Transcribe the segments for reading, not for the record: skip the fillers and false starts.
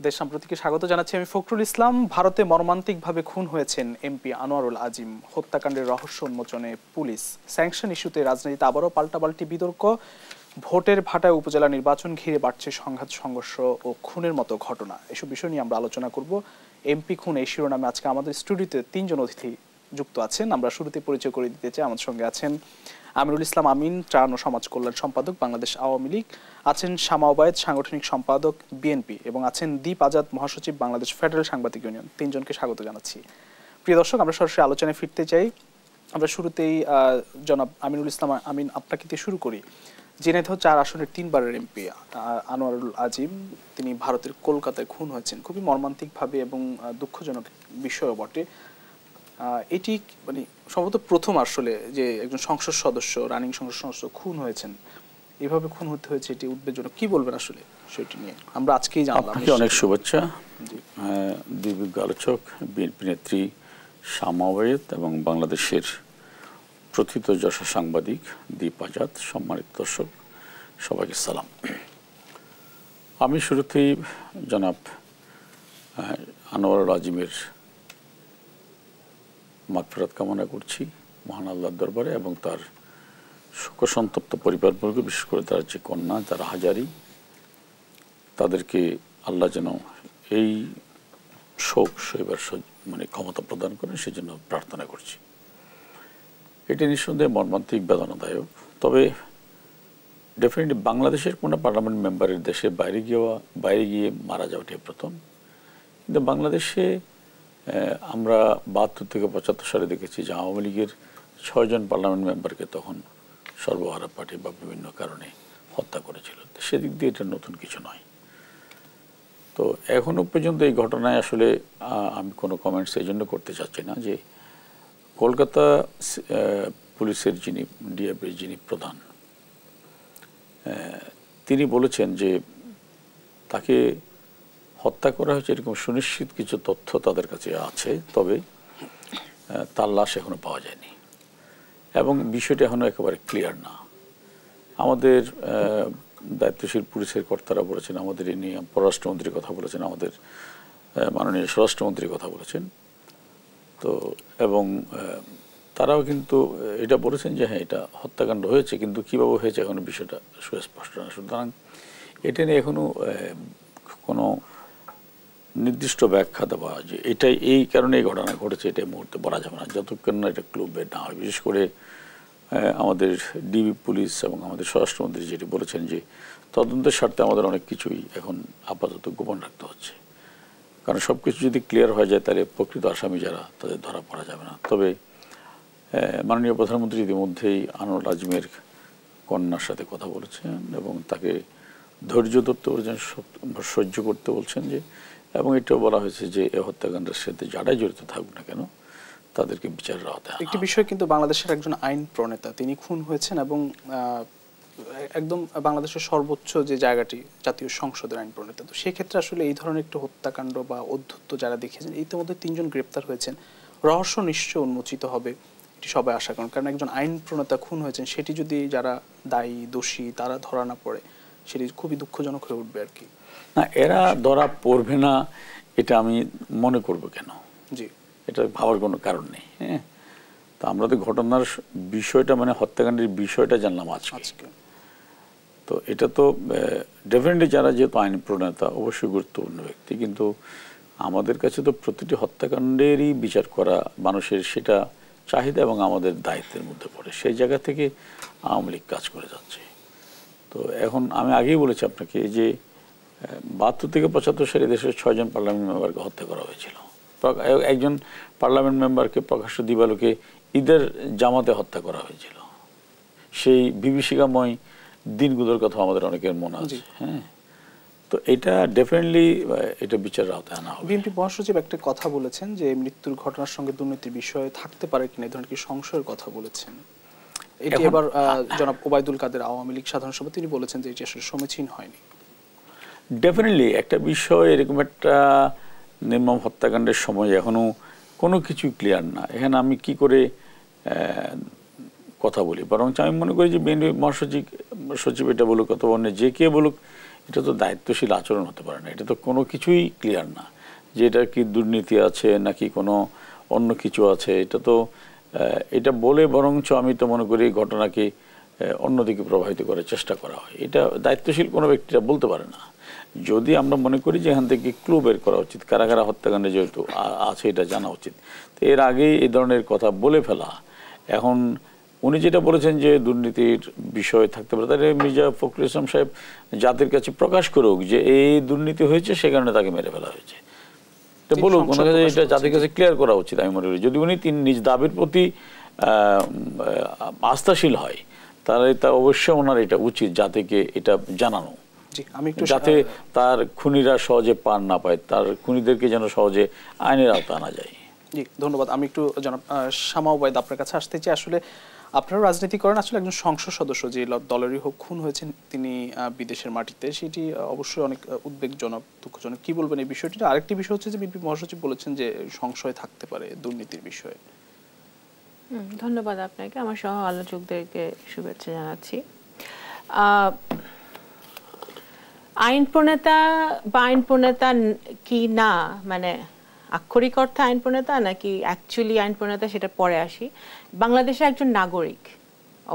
দেশ সাম্প্রতিকে স্বাগত জানাচ্ছি আমি ফখরুল ইসলাম। ভারতে মর্মান্তিকভাবে খুন হয়েছেন এমপি আনোয়ারুল আজিম। হত্যাকাণ্ডের রহস্য উন্মোচনে পুলিশ। স্যাংশন ইস্যুতে রাজনীতিতে আবারও পাল্টাপাল্টি বিতর্ক। ভোটের ভাটায় উপজেলা নির্বাচন ঘিরে বাড়ছে সংঘাত, সংঘর্ষ ও খুনের মতো ঘটনা। এসব বিষয় নিয়ে আমরা আলোচনা করব। এমপি খুন এই শিরোনামে আজকে আমাদের স্টুডিওতে তিনজন অতিথি যুক্ত আছেন। আমরা শুরুতে পরিচয় করে দিতে চাই। আমাদের সঙ্গে আছেন আমিরুল ইসলাম আমিন, ত্রাণ ও সমাজ কল্যাণ সম্পাদক, বাংলাদেশ আওয়ামী লীগ। আছেন শামা ওবায়েদ, সাংগঠনিক সম্পাদক, বিএনপি। এবং আছেন দীপ আজাদ, মহাসচিব, বাংলাদেশ ফেডারেল সাংবাদিক ইউনিয়ন। তিনজনকে স্বাগত জানাচ্ছি। প্রিয় দর্শক, আমরা সরাসরি আলোচনায় ফিরতে চাই। আমরা শুরুতেই জনাব আমিরুল ইসলাম আমিন, আপনাকে দিয়ে শুরু করি। ঝিনাইদহ ৪ আসনের ৩ বারের এমপি আনোয়ারুল আজিম, তিনি ভারতের কলকাতায় খুন হয়েছেন খুবই মর্মান্তিকভাবে এবং দুঃখজনক বিষয়ও বটে। এটি মানে সম্ভবত প্রথম আসলে যে একজন সংসদ সদস্য, রানিং সংসদ সদস্য খুন হয়েছেন, এভাবে খুন হতে হয়েছে, এটি উদ্বেগজনক। কি বলবেন আসলে সেটি নিয়ে? আমরা আজকেই জানলাম। অনেক শুভেচ্ছা। দুর্ভিজ্ঞ আলোচক, বিএনপি নেত্রী শামা ওবায়েদ এবং বাংলাদেশের প্রথিত যশা সাংবাদিক দীপ আজাদ, সম্মানিত দর্শক, সবাইকে সালাম। আমি শুরুতেই জনাব আনোয়ারুল আজিমের মাগফিরাত কামনা করছি মহান আল্লাহর দরবারে, এবং তার শোকসন্তপ্ত পরিবারবর্গ, বিশেষ করে তার যে কন্যা, তার হাজারি, তাদেরকে আল্লাহ যেন এই শোক সইবার মানে ক্ষমতা প্রদান করেন, সেজন্য প্রার্থনা করছি। এটি নিঃসন্দেহে মর্মান্তিক, বেদনাদায়ক। তবে ডেফিনেটলি বাংলাদেশের কোনো পার্লামেন্ট মেম্বারের দেশের বাইরে গিয়ে মারা যাওয়াটি প্রথম। কিন্তু বাংলাদেশে আমরা ৭২ থেকে ৭৫ সালে দেখেছি যে আওয়ামী লীগের ৬ জন পার্লামেন্ট মেম্বারকে তখন সর্বহারা পার্টি বা বিভিন্ন কারণে হত্যা করেছিল। সেদিক দিয়ে এটা নতুন কিছু নয়। তো এখনও পর্যন্ত এই ঘটনায় আসলে আমি কোনো কমেন্টস এই জন্য করতে চাচ্ছি না যে কলকাতা পুলিশের যিনি ডিএফআইর যিনি প্রধান, তিনি বলেছেন যে তাকে হত্যা করা হয়েছে এরকম সুনিশ্চিত কিছু তথ্য তাদের কাছে আছে, তবে তার লাশ এখনো পাওয়া যায়নি এবং বিষয়টি এখনো একেবারে ক্লিয়ার না। আমাদের দায়িত্বশীল পুলিশের কর্তারা বলেছেন, আমাদের এই নিয়ে পররাষ্ট্রমন্ত্রীর কথা বলেছেন, আমাদের মাননীয় স্বরাষ্ট্রমন্ত্রীর কথা বলেছেন। তো এবং তারাও কিন্তু এটা বলেছেন যে হ্যাঁ, এটা হত্যাকাণ্ড হয়েছে, কিন্তু কীভাবে হয়েছে এখনো বিষয়টা সুস্পষ্ট না। সুতরাং এটা নিয়ে এখনো কোনো নির্দিষ্ট ব্যাখ্যা দেওয়া যে এটাই এই কারণে এই ঘটনা ঘটেছে এটা এই মুহূর্তে বলা যাবে না, যতক্ষণ না এটা ক্লু বের না হয়। বিশেষ করে আমাদের ডিবি পুলিশ এবং আমাদের স্বরাষ্ট্রমন্ত্রী যেটি বলেছেন যে তদন্তের স্বার্থে আমাদের অনেক কিছুই এখন আপাতত গোপন রাখতে হচ্ছে, কারণ সব কিছু যদি ক্লিয়ার হয়ে যায় তাহলে প্রকৃত আসামি যারা, তাদের ধরা পড়া যাবে না। তবে মাননীয় প্রধানমন্ত্রী ইতিমধ্যেই আনোয়ারুল আজিমের কন্যার সাথে কথা বলেছেন এবং তাকে ধৈর্য ধরতে বলছেন, সহ্য করতে বলছেন যে, এবং এটাও বলা হয়েছে যে এই হত্যাকাণ্ডের সাথে যারাই জড়িত থাকুক না কেন তাদেরকে বিচারের আওতায় আনা। একটি বিষয় কিন্তু বাংলাদেশের একজন আইন প্রণেতা, তিনি খুন হয়েছেন এবং একদম বাংলাদেশের সর্বোচ্চ যে জায়গাটি জাতীয় সংসদের আইন প্রণেতা। তো সেক্ষেত্রে আসলে এই ধরনের একটু হত্যাকাণ্ড বা অধ্যত্ত যারা দেখেছেন, ইতিমধ্যে 3 জন গ্রেপ্তার হয়েছেন, রহস্য নিশ্চয় উন্মোচিত হবে, এটি সবাই আশা করেন। কারণ একজন আইন প্রণেতা খুন হয়েছেন, সেটি যদি যারা দায়ী, দোষী তারা ধরা না পড়ে, সেটি খুবই দুঃখজনক হয়ে উঠবে আর কি। না, এরা ধরা পড়বে না এটা আমি মনে করব কেন? জি, এটা ভাবার কোনো কারণ নেই। হ্যাঁ, তা আমরা তো ঘটনার বিষয়টা মানে হত্যাকাণ্ডের বিষয়টা জানলাম আজকে। তো এটা তো ডেফিনেটলি যারা যেহেতু আইন প্রণেতা অবশ্যই গুরুত্বপূর্ণ ব্যক্তি, কিন্তু আমাদের কাছে তো প্রতিটি হত্যাকাণ্ডেরই বিচার করা মানুষের সেটা চাহিদা এবং আমাদের দায়িত্বের মধ্যে পড়ে। সেই জায়গা থেকে আওয়ামী লীগ কাজ করে যাচ্ছে। তো এখন আমি আগেই বলেছি আপনাকে যে ৭২ থেকে ৭৫ সালে দেশের ৬ জন পার্লামেন্ট মেম্বারকে হত্যা করা হয়েছিল। একজন পার্লামেন্ট মেম্বারকে প্রকাশ্য দিবালোকে ঈদের জামাতে হত্যা করা হয়েছিল। সেই বিভীষিকাময় দিনগুলোর কথা আমাদের অনেকের মনে আছে। হ্যাঁ, তো এটা ডেফিনেটলি এটা বিচারের আওতায় আনা হবে। বিএনপি মহাসচিব একটা কথা বলেছেন যে মৃত্যুর ঘটনার সঙ্গে দুর্নীতির বিষয়ে থাকতে পারে কিনা, এই ধরনের কি সংশয়ের কথা বলেছেন। এটি এবার জনাব ওবায়দুল কাদের, আওয়ামী লীগ সাধারণ সভা, তিনি বলেছেন যে এটি আসলে সমীচীন হয়নি। ডেফিনেটলি একটা বিষয়, এরকম একটা নির্মম হত্যাকাণ্ডের সময় এখনো কোনো কিছুই ক্লিয়ার না। এখানে আমি কি করে কথা বলি, বরং আমি মনে করি যে বিএনপি মহাসচিব এটা বলুক অথবা অন্য যে কে বলুক, এটা তো দায়িত্বশীল আচরণ হতে পারে না। এটা তো কোনো কিছুই ক্লিয়ার না যে এটা কি দুর্নীতি আছে নাকি কোনো অন্য কিছু আছে। এটা তো এটা বলে বরঞ্চ আমি তো মনে করি ঘটনাকে অন্যদিকে প্রভাবিত করার চেষ্টা করা হয়। এটা দায়িত্বশীল কোনো ব্যক্তিরা বলতে পারে না। যদি আমরা মনে করি যে এখান থেকে ক্লু বের করা উচিত, কারা কারা হত্যাকাণ্ডে যেহেতু আছে এটা জানা উচিত, তো এর আগেই এই ধরনের কথা বলে ফেলা। এখন উনি যেটা বলেছেন যে দুর্নীতির বিষয় থাকতে পারে, তাহলে মির্জা ফখরুল ইসলাম সাহেব জাতির কাছে প্রকাশ করুক যে এই দুর্নীতি হয়েছে, সে কারণে তাকে মেরে ফেলা হয়েছে। তো বলুক, ওনার কাছে এটা জাতির কাছে ক্লিয়ার করা উচিত আমি মনে করি। যদি উনি নিজ দাবির প্রতি আস্থাশীল হয় তাহলে তা অবশ্যই ওনার এটা উচিত জাতিকে এটা জানানো, যাতে তার খুনিরা সহজে পার না পায়, তার খুনিদেরকে যেন সহজে আইনের আওতা আনা যায়। জি, ধন্যবাদ। আমি একটু জনাব শামা ওবায়দ আপনার কাছে আসতে চাই। আসলে আপনারা রাজনীতি করেন, আসলে একজন সংসদ সদস্য যে দলেরই হোক খুন হয়েছেন তিনি বিদেশের মাটিতে, সেটি অবশ্যই অনেক উদ্বেগজনক, দুঃখজনক। কি বলবেন এই বিষয়টি? আরেকটি বিষয় হচ্ছে যে বিএনপি মহাসচিব বলেছেন যে সংশয় থাকতে পারে দুর্নীতির বিষয়ে। ধন্যবাদ আপনাকে, আমার সহ আলোচকদেরকে শুভেচ্ছা জানাচ্ছি। আইন প্রণেতা বা আইন প্রণেতা কি না, মানে আক্ষরিক অর্থে আইন প্রণেতা নাকি অ্যাকচুয়ালি আইন প্রণেতা, সেটা পরে আসি। বাংলাদেশে একজন নাগরিক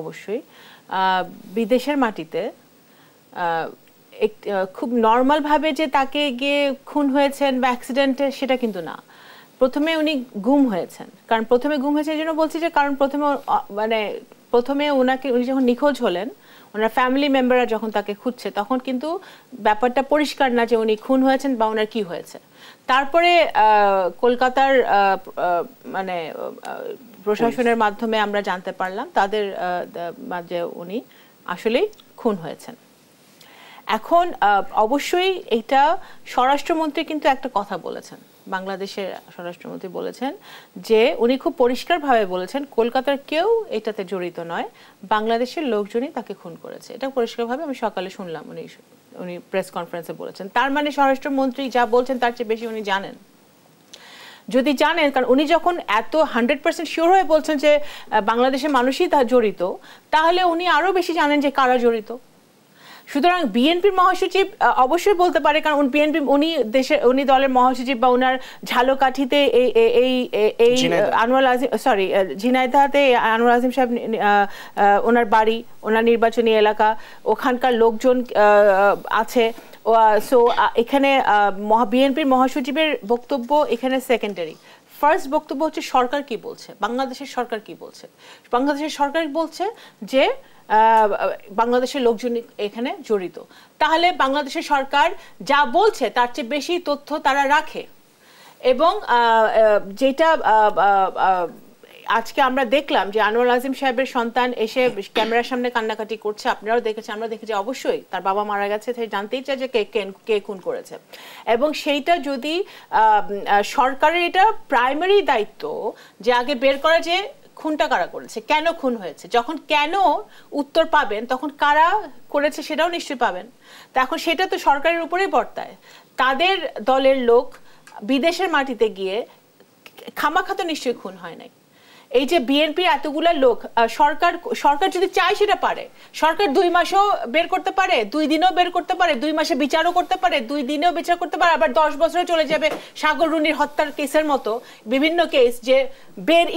অবশ্যই বিদেশের মাটিতে খুব নর্মালভাবে যে তাকে গিয়ে খুন হয়েছেন বা অ্যাক্সিডেন্টে, সেটা কিন্তু না। প্রথমে উনি গুম হয়েছেন। কারণ প্রথমে গুম হয়েছে এই জন্য বলছি যে কারণ প্রথমে উনি যখন নিখোঁজ হলেন, ওনার ফ্যামিলি মেম্বাররা যখন তাকে খুঁজছে, তখন কিন্তু ব্যাপারটা পরিষ্কার না যে উনি খুন হয়েছেন বা ওনার কি হয়েছে। তারপরে কলকাতার মানে প্রশাসনের মাধ্যমে আমরা জানতে পারলাম তাদের যে উনি আসলেই খুন হয়েছেন। এখন অবশ্যই এটা স্বরাষ্ট্রমন্ত্রী কিন্তু একটা কথা বলেছেন, বাংলাদেশের স্বরাষ্ট্রমন্ত্রী বলেছেন যে উনি খুব পরিষ্কারভাবে বলেছেন কলকাতার কেউ এটাতে জড়িত নয়, বাংলাদেশের লোকজনই তাকে খুন করেছে। এটা পরিষ্কারভাবে আমি সকালে শুনলাম উনি প্রেস কনফারেন্সে বলেছেন। তার মানে স্বরাষ্ট্রমন্ত্রী যা বলছেন তার চেয়ে বেশি উনি জানেন। যদি জানেন, কারণ উনি যখন এত 100% শিওর হয়ে বলছেন যে বাংলাদেশের মানুষই তা জড়িত, তাহলে উনি আরো বেশি জানেন যে কারা জড়িত। সুতরাং বিএনপির মহাসচিব অবশ্যই বলতে পারে, কারণ উনি দলের মহাসচিব, বা ওনার ঝালকাঠিতে এই আনোয়ার আজিম, সরি ঝিনাইদহতে আনোয়ার আজিম সাহেব ওনার বাড়ি, ওনার নির্বাচনী এলাকা, ওখানকার লোকজন আছে। সো এখানে বিএনপির মহাসচিবের বক্তব্য এখানে সেকেন্ডারি। ফার্স্ট বক্তব্য হচ্ছে সরকার কি বলছে, বাংলাদেশের সরকার কি বলছে। বাংলাদেশের সরকার বলছে যে বাংলাদেশের লোকজন এখানে জড়িত। তাহলে বাংলাদেশের সরকার যা বলছে তার চেয়ে বেশি তথ্য তারা রাখে। এবং যেটা আজকে আমরা দেখলাম যে আনোয়ার আজিম সাহেবের সন্তান এসে ক্যামেরার সামনে কান্নাকাটি করছে, আপনারাও দেখেছেন, আমরা দেখেছি। অবশ্যই তার বাবা মারা গেছে, তাই জানতেই চায় যে কে খুন করেছে। এবং সেইটা যদি সরকারের এটা প্রাইমারি দায়িত্ব যে আগে বের করা যে খুনটা কারা করেছে, কেন খুন হয়েছে। যখন কেন উত্তর পাবেন তখন কারা করেছে সেটাও নিশ্চয়ই পাবেন। তা এখন সেটা তো সরকারের উপরেই বর্তায়। তাদের দলের লোক বিদেশের মাটিতে গিয়ে খামাখা তো নিশ্চয়ই খুন হয় নাই। এই যে বিএনপির এতগুলা লোক, সরকার যদি চায় সেটা পারে। সরকার 2 মাসও বের করতে পারে, 2 দিনেও বের করতে পারে, 2 মাসে বিচারও করতে পারে, 2 দিনেও বিচার করতে পারে, আবার 10 বছরে চলে যাবে। সাগর রুনির হত্যার কেসের মতো বিভিন্ন কেস যে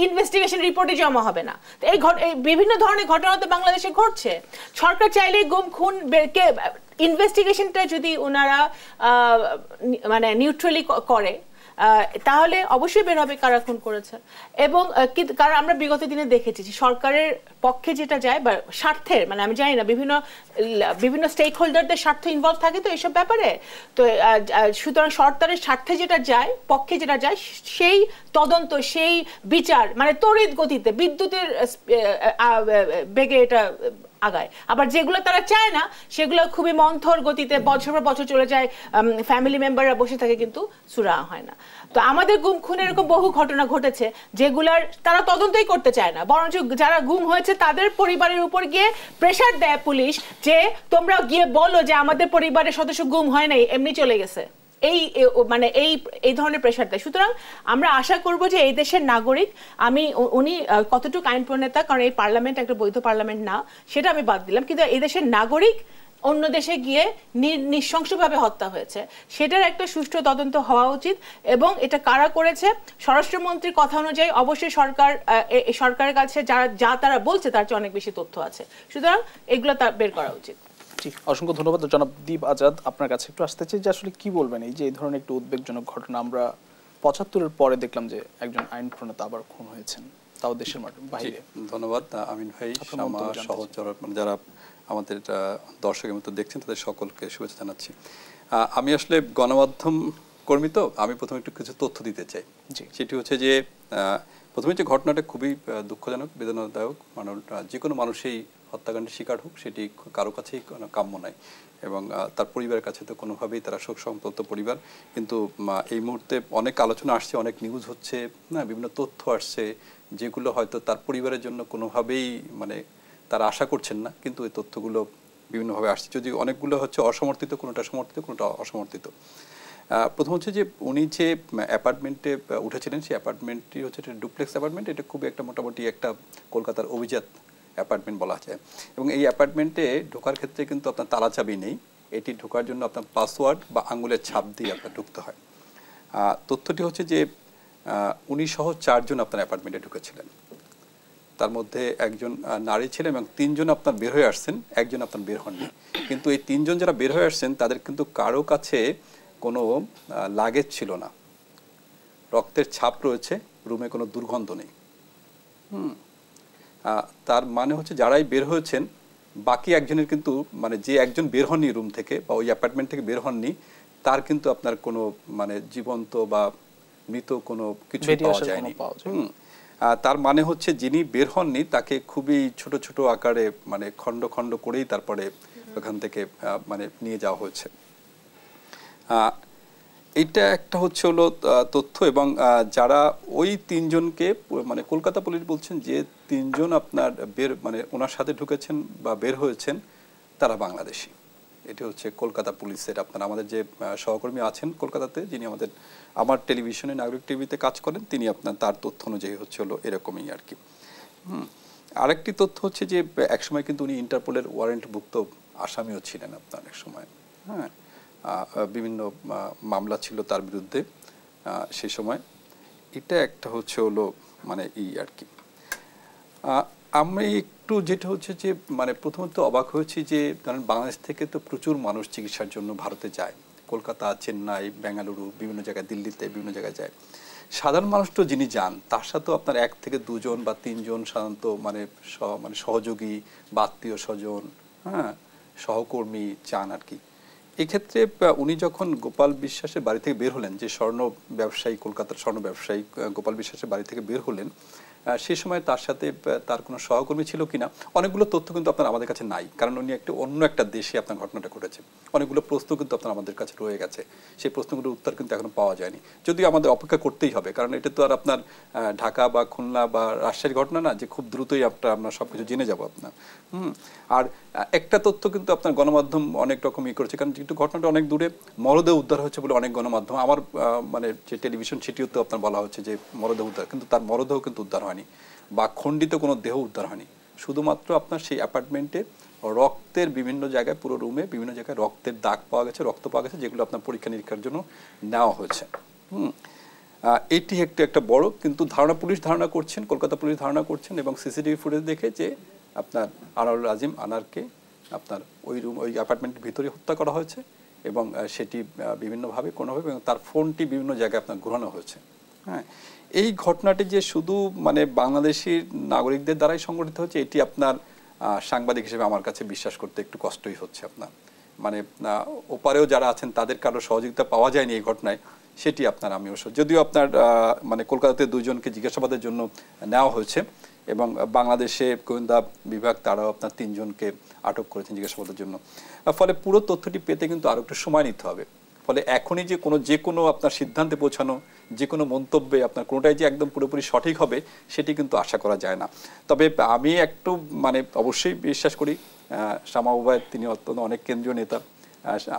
ইনভেস্টিগেশন রিপোর্টে জমা হবে না। এই বিভিন্ন ধরনের ঘটনা তো বাংলাদেশে ঘটছে। সরকার চাইলেই গুম খুন ইনভেস্টিগেশনটা যদি ওনারা মানে নিউট্রালি করে, তাহলে অবশ্যই বের হবে কারা খুন করেছে। এবং কারণ আমরা বিগত দিনে দেখেছি সরকারের পক্ষে যেটা যায় বা স্বার্থের, মানে আমি জানি না, বিভিন্ন স্টেক হোল্ডারদের স্বার্থ ইনভলভ থাকে তো এইসব ব্যাপারে। তো সুতরাং সরকারের স্বার্থে যেটা যায়, পক্ষে যেটা যায়, সেই তদন্ত, সেই বিচার মানে তড়িৎ গতিতে বিদ্যুতের বেগে এটা আগায়। আবার যেগুলো তারা চায় না সেগুলো খুবই মন্থর গতিতে বছর পর বছর চলে যায়, ফ্যামিলি মেম্বাররা বসে থাকে, কিন্তু সুরা হয় না। তো আমাদের গুম খুনের এরকম বহু ঘটনা ঘটেছে যেগুলার তারা তদন্তই করতে চায় না, বরঞ্চ যারা গুম হয়েছে তাদের পরিবারের উপর গিয়ে প্রেশার দেয় পুলিশ যে তোমরা গিয়ে বলো যে আমাদের পরিবারের সদস্য গুম হয় নাই, এমনি চলে গেছে। এই ধরনের প্রেশার দেয়। সুতরাং আমরা আশা করব যে এই দেশের নাগরিক, উনি কতটুকু আইন প্রণেতা, কারণ এই পার্লামেন্ট একটা বৈধ পার্লামেন্ট না, সেটা আমি বাদ দিলাম, কিন্তু এই দেশের নাগরিক অন্য দেশে গিয়ে নৃশংসভাবে হত্যা হয়েছে, সেটার একটা সুষ্ঠু তদন্ত হওয়া উচিত। এবং এটা কারা করেছে, স্বরাষ্ট্রমন্ত্রীর কথা অনুযায়ী অবশ্যই সরকারের কাছে যা তারা বলছে তার চেয়ে অনেক বেশি তথ্য আছে, সুতরাং এগুলো বের করা উচিত। জি, অসংখ্য ধন্যবাদ। জনাব দীপ আজাদ, আপনার কাছে একটু আসতে চাই যে আসলে কি বলবেন এই যে এই ধরনের একটু উদ্বেগজনক ঘটনা, আমরা ৭৫-এর পরে দেখলাম যে একজন আইন প্রণেতা আবার খুন হয়েছেন, তাও দেশের বাইরে। ধন্যবাদ আমিন ভাই, যারা আমাদের দর্শকের মতো দেখছেন তাদের সকলকে শুভেচ্ছা জানাচ্ছি। আমি আসলে গণমাধ্যম কর্মী, তো আমি প্রথমে একটু কিছু তথ্য দিতে চাই। সেটি হচ্ছে যে প্রথমে যে ঘটনাটা খুবই দুঃখজনক, বেদনাদায়ক, মানে যে কোনো মানুষই হত্যাকাণ্ডের শিকার হোক সেটি কারো কাছেই কাম্য নয়, এবং তার পরিবারের কাছে তো কোনোভাবেই তারা শোক সন্তপ্ত পরিবার। কিন্তু এই মুহূর্তে অনেক আলোচনা আসছে, অনেক নিউজ হচ্ছে না, বিভিন্ন তথ্য আসছে যেগুলো হয়তো তার পরিবারের জন্য কোনোভাবেই মানে তারা আশা করছেন না, কিন্তু এই তথ্যগুলো বিভিন্নভাবে আসছে, যদি অনেকগুলো হচ্ছে অসমর্থিত, কোনোটা সমর্থিত, কোনোটা অসমর্থিত। প্রথম হচ্ছে যে উনি যে অ্যাপার্টমেন্টে উঠেছিলেন, সেই অ্যাপার্টমেন্টটি হচ্ছে একটা ডুপ্লেক্স অ্যাপার্টমেন্ট। এটা খুবই একটা মোটামুটি একটা কলকাতার অভিজাত অ্যাপার্টমেন্ট বলা যায়। এবং এই অ্যাপার্টমেন্টে ঢোকার ক্ষেত্রে কিন্তু আপনার তালা চাবি নেই, এটি ঢোকার জন্য আপনার পাসওয়ার্ড বা আঙুলের ছাপ দিয়ে আপনার ঢুকতে হয়। তথ্যটি হচ্ছে যে উনি সহ 4 জন আপনার অ্যাপার্টমেন্টে ঢুকেছিলেন, তার মধ্যে একজন নারী ছিলেন এবং 3 জন আপনার বের হয়ে আসছেন, একজন আপনার বের হননি। কিন্তু এই 3 জন যারা বের হয়ে আসছেন তাদের কিন্তু কারো কাছে কোনো লাগেজ ছিল না, রক্তের ছাপ রয়েছে, রুমে কোনো দুর্গন্ধ নেই। তার মানে হচ্ছে যারাই বের হয়েছেন বাকি একজনের কিন্তু মানে যে একজন বের হননি রুম থেকে বা ওই অ্যাপার্টমেন্ট থেকে বের হননি, তার কিন্তু আপনার কোনো মানে জীবন্ত বা মৃত কোনো কিছু পাওয়া যায়নি। তার মানে হচ্ছে যিনি বের হননি তাকে খুবই ছোট ছোট আকারে মানে খণ্ড খণ্ড করেই তারপরে ওখান থেকে মানে নিয়ে যাওয়া হয়েছে। এইটা একটা হচ্ছে হলো তথ্য। এবং যারা ওই 3 জনকে মানে কলকাতা পুলিশ বলছেন যে 3 জন আপনার বের মানে ওনার সাথে ঢুকেছেন বা বের হয়েছেন তারা বাংলাদেশি। এটি হচ্ছে কলকাতা পুলিশের আপনার আমাদের যে সহকর্মী আছেন কলকাতাতে, যিনি আমার টেলিভিশনে নাগরিক টিভিতে কাজ করেন, তিনি আপনার তার তথ্য অনুযায়ী হচ্ছে হলো এরকমই আর কি। আরেকটি তথ্য হচ্ছে যে একসময় কিন্তু উনি ইন্টারপোলের ওয়ারেন্টভুক্ত আসামিও ছিলেন আপনার এক সময়। হ্যাঁ, বিভিন্ন মামলা ছিল তার বিরুদ্ধে সেই সময়। এটা একটা হচ্ছে হলো মানে আর কি। আমি একটু যেটা হচ্ছে যে মানে প্রথমত অবাক হয়েছি যে কারণ বাংলাদেশ থেকে তো প্রচুর মানুষ চিকিৎসার জন্য ভারতে যায়, কলকাতা, চেন্নাই, বেঙ্গালুরু, বিভিন্ন জায়গায়, দিল্লিতে বিভিন্ন জায়গায় যায়। সাধারণ মানুষ তো যিনি যান তার সাথেও আপনার 1 থেকে 2 জন বা 3 জন সাধারণত মানে সহযোগী বা আত্মীয় স্বজন, হ্যাঁ, সহকর্মী চান আর কি। এক্ষেত্রে উনি যখন গোপাল বিশ্বাসের বাড়ি থেকে বের হলেন, যে স্বর্ণ ব্যবসায়ী, কলকাতার স্বর্ণ ব্যবসায়ী গোপাল বিশ্বাসের বাড়ি থেকে বের হলেন, সেই সময় তার সাথে তার কোনো সহকর্মী ছিল কিনা অনেকগুলো তথ্য কিন্তু আপনার আমাদের কাছে নাই, কারণ উনি অন্য একটা দেশে আপনার ঘটনাটা ঘটেছে। অনেকগুলো প্রশ্ন কিন্তু আপনার আমাদের কাছে রয়ে গেছে, সেই প্রশ্নগুলোর উত্তর কিন্তু এখনো পাওয়া যায়নি, যদিও আমাদের অপেক্ষা করতেই হবে, কারণ এটা তো আর আপনার ঢাকা বা খুলনা বা রাজশাহীর ঘটনা না যে খুব দ্রুতই আমরা সবকিছু জেনে যাবো আপনার। আর একটা তথ্য কিন্তু আপনার গণমাধ্যম অনেক রকম করেছে, কারণ যেহেতু ঘটনাটা অনেক দূরে, মরদেহ উদ্ধার হয়েছে বলে অনেক গণমাধ্যম, আমার মানে যে টেলিভিশন সেটিও তো আপনার বলা হচ্ছে যে মরদেহ উদ্ধার, কিন্তু তার মরদেহ কিন্তু উদ্ধার হয়নি বা খণ্ডিত কোনো দেহ উদ্ধার হয়নি। শুধুমাত্র আপনার সেই অ্যাপার্টমেন্টে রক্তের বিভিন্ন জায়গায়, পুরো রুমে বিভিন্ন জায়গায় রক্তের দাগ পাওয়া গেছে, রক্ত পাওয়া গেছে, যেগুলো আপনার পরীক্ষা নিরীক্ষার জন্য নেওয়া হয়েছে। এটি একটা বড় কিন্তু ধারণা, পুলিশ ধারণা করছেন, কলকাতা পুলিশ ধারণা করছেন এবং সিসিটিভি ফুটেজ দেখে যে আপনার আনোয়ারুল আজিম আনারকে আপনার ওই অ্যাপার্টমেন্টের ভিতরে হত্যা করা হয়েছে এবং সেটি বিভিন্নভাবে কোনোভাবে এবং তার ফোনটি বিভিন্ন জায়গায় আপনার ঘোরানো হয়েছে। হ্যাঁ, এই ঘটনাটি যে শুধু মানে বাংলাদেশি নাগরিকদের দ্বারাই সংগঠিত হচ্ছে, এটি আপনার সাংবাদিক হিসেবে আমার কাছে বিশ্বাস করতে একটু কষ্টই হচ্ছে। আপনার মানে ওপারেও যারা আছেন তাদের কারো সহযোগিতা পাওয়া যায়নি এই ঘটনায়, সেটি আপনার আমি অবশ্য, যদিও আপনার মানে কলকাতাতে 2 জনকে জিজ্ঞাসাবাদের জন্য নেওয়া হয়েছে এবং বাংলাদেশে গোয়েন্দা বিভাগ তারাও আপনার 3 জনকে আটক করেছেন জিজ্ঞাসাবাদের জন্য। ফলে পুরো তথ্যটি পেতে কিন্তু আরও একটু সময় নিতে হবে। ফলে এখনই যে কোনো আপনার সিদ্ধান্তে পৌঁছানো, যে কোনো মন্তব্যে আপনার কোনোটাই যে একদম পুরোপুরি সঠিক হবে সেটি কিন্তু আশা করা যায় না। তবে আমি একটু মানে অবশ্যই বিশ্বাস করি শামা ওবায়দ তিনি অত্যন্ত অনেক কেন্দ্রীয় নেতা,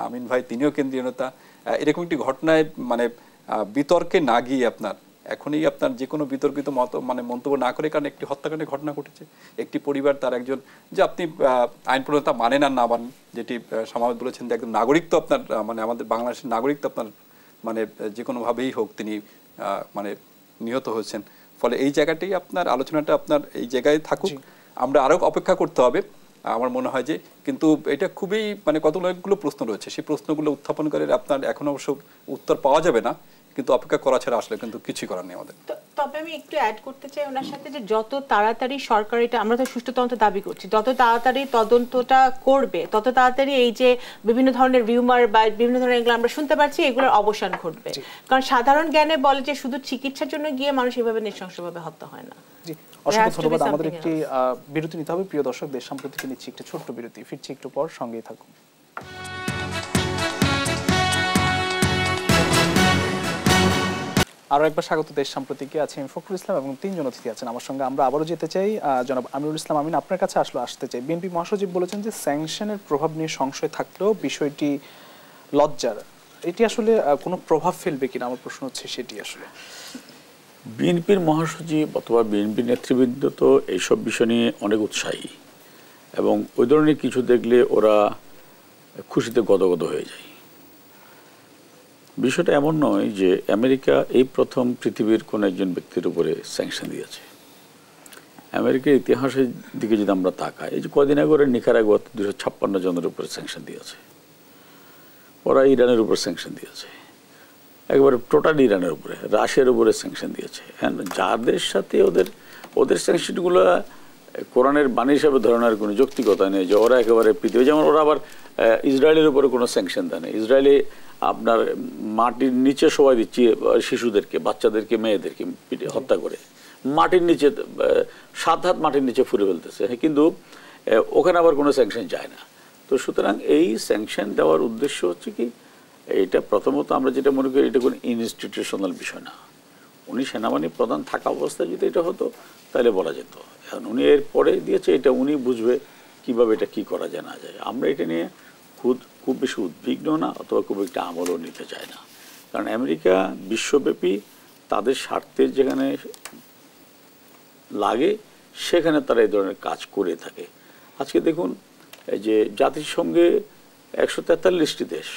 আমিন ভাই তিনিও কেন্দ্রীয় নেতা, এরকম একটি ঘটনায় মানে বিতর্কে না গিয়ে আপনার এখনই আপনার যে কোনো বিতর্কিত মন্তব্য না করে, কারণ একটি হত্যাকাণ্ডের ঘটনা ঘটেছে, একটি পরিবার তার একজন, যে আপনি আইন প্রণেতা মানেন আর না মানেন, যেটি সমাজ বলেছেন যে একজন নাগরিক তো আপনার আমাদের বাংলাদেশের নাগরিক তো আপনার যে কোনোভাবেই হোক তিনি নিহত হয়েছেন। ফলে এই জায়গাটাই আপনার আলোচনাটা আপনার এই জায়গায় থাকুক, আমরা আরও অপেক্ষা করতে হবে আমার মনে হয় যে। কিন্তু এটা খুবই কতগুলো প্রশ্ন রয়েছে, সেই প্রশ্নগুলো উত্থাপন করে আপনার এখন অবশ্য উত্তর পাওয়া যাবে না, কিন্তু অপেক্ষা করা ছাড়া আসলে কিন্তু কিছুই করার নেই আমাদের। তবে আমি একটু অ্যাড করতে চাই ওনার সাথে যে যত তাড়াতাড়ি সরকার, এটা আমরা তো সুষ্ঠু তদন্ত দাবি করছি, যত তাড়াতাড়ি তদন্তটা করবে তত তাড়াতাড়ি এই যে বিভিন্ন ধরনের রিউমার বা বিভিন্ন ধরনের এগুলো আমরা শুনতে পাচ্ছি এগুলোর অবসান ঘটবে। কারণ সাধারণ জ্ঞানে বলে যে শুধু চিকিৎসার জন্য গিয়ে মানুষ এভাবে নৃশংসভাবে হত্যা হয় না। অসংখ্য ধন্যবাদ। আমাদের একটি বিরতি নিতে হবে। প্রিয় দর্শক, দেশ সাম্প্রতিকে নিচ্ছি একটি ছোট্ট বিরতি, ফিরছি একটু পর, সঙ্গেই থাকুন। আরো একবার স্বাগত দেশ সাম্প্রতিকে। আছে আমি ফখরুল ইসলাম এবং তিনজন অতিথি আছেন আমার সঙ্গে। আমরা আবারও যেতে চাই জনাব আমিনুল ইসলাম আমিন, আপনার কাছে আসতে চাই। বিএনপি মহাসচিব বলেছেন যে স্যাংশনের প্রভাব নিয়ে সংশয় থাকলেও বিষয়টি লজ্জার, এটি আসলে কোনো প্রভাব ফেলবে কিনা আমার প্রশ্ন হচ্ছে সেটি। আসলে বিএনপির মহাসচিব অথবা বিএনপি নেতৃবৃন্দ তো এইসব বিষয় নিয়ে অনেক উৎসাহী, এবং ওই ধরনের কিছু দেখলে ওরা খুশিতে গদগদ হয়ে যায়। বিষয়টা এমন নয় যে আমেরিকা এই প্রথম পৃথিবীর কোন একজন ব্যক্তির উপরে স্যাংশন দিয়েছে। আমেরিকার ইতিহাসের দিকে যদি আমরা তাকাই, এই যে কদিন আগে নিকারাগুয়াতে 256 জনের উপরে স্যাংশন দিয়েছে, ওরা ইরানের উপর স্যাংশন দিয়েছে, একবারে টোটাল ইরানের উপরে, রাশিয়ার উপরে স্যাংশন দিয়েছে। যাদের সাথে ওদের স্যাংশনগুলো কোরআনের বাণী হিসাবে ধরনের কোনো যৌক্তিকতা নেই, যে ওরা একেবারে পৃথিবী, যেমন ওরা আবার ইসরায়েলের উপরে কোনো স্যাংশন দেয় না। ইসরায়েলে আপনার মাটির নিচে সবাই দিচ্ছে শিশুদেরকে, বাচ্চাদেরকে, মেয়েদেরকে হত্যা করে মাটির নিচে 7 হাত মাটির নিচে ফুরে ফেলতেছে, কিন্তু ওখানে আবার কোনো স্যাংশন যায় না। তো সুতরাং এই স্যাংশন দেওয়ার উদ্দেশ্য হচ্ছে কি, এইটা প্রথমত আমরা যেটা মনে করি এটা কোনো ইনস্টিটিউশনাল বিষয় না। উনি সেনাবাহিনী প্রধান থাকা অবস্থায় যদি এটা হতো তাহলে বলা যেত। এখন উনি এর পরে দিয়েছে, এটা উনি বুঝবে কিভাবে এটা কি করা যায় না যায়। আমরা এটা নিয়ে খুব বেশি উদ্বিগ্ন না, অথবা খুব একটা আমলও নিতে চায় না। কারণ আমেরিকা বিশ্বব্যাপী তাদের স্বার্থের যেখানে লাগে সেখানে তারা এই ধরনের কাজ করে থাকে। আজকে দেখুন এই যে জাতিসংঘে 143টি দেশ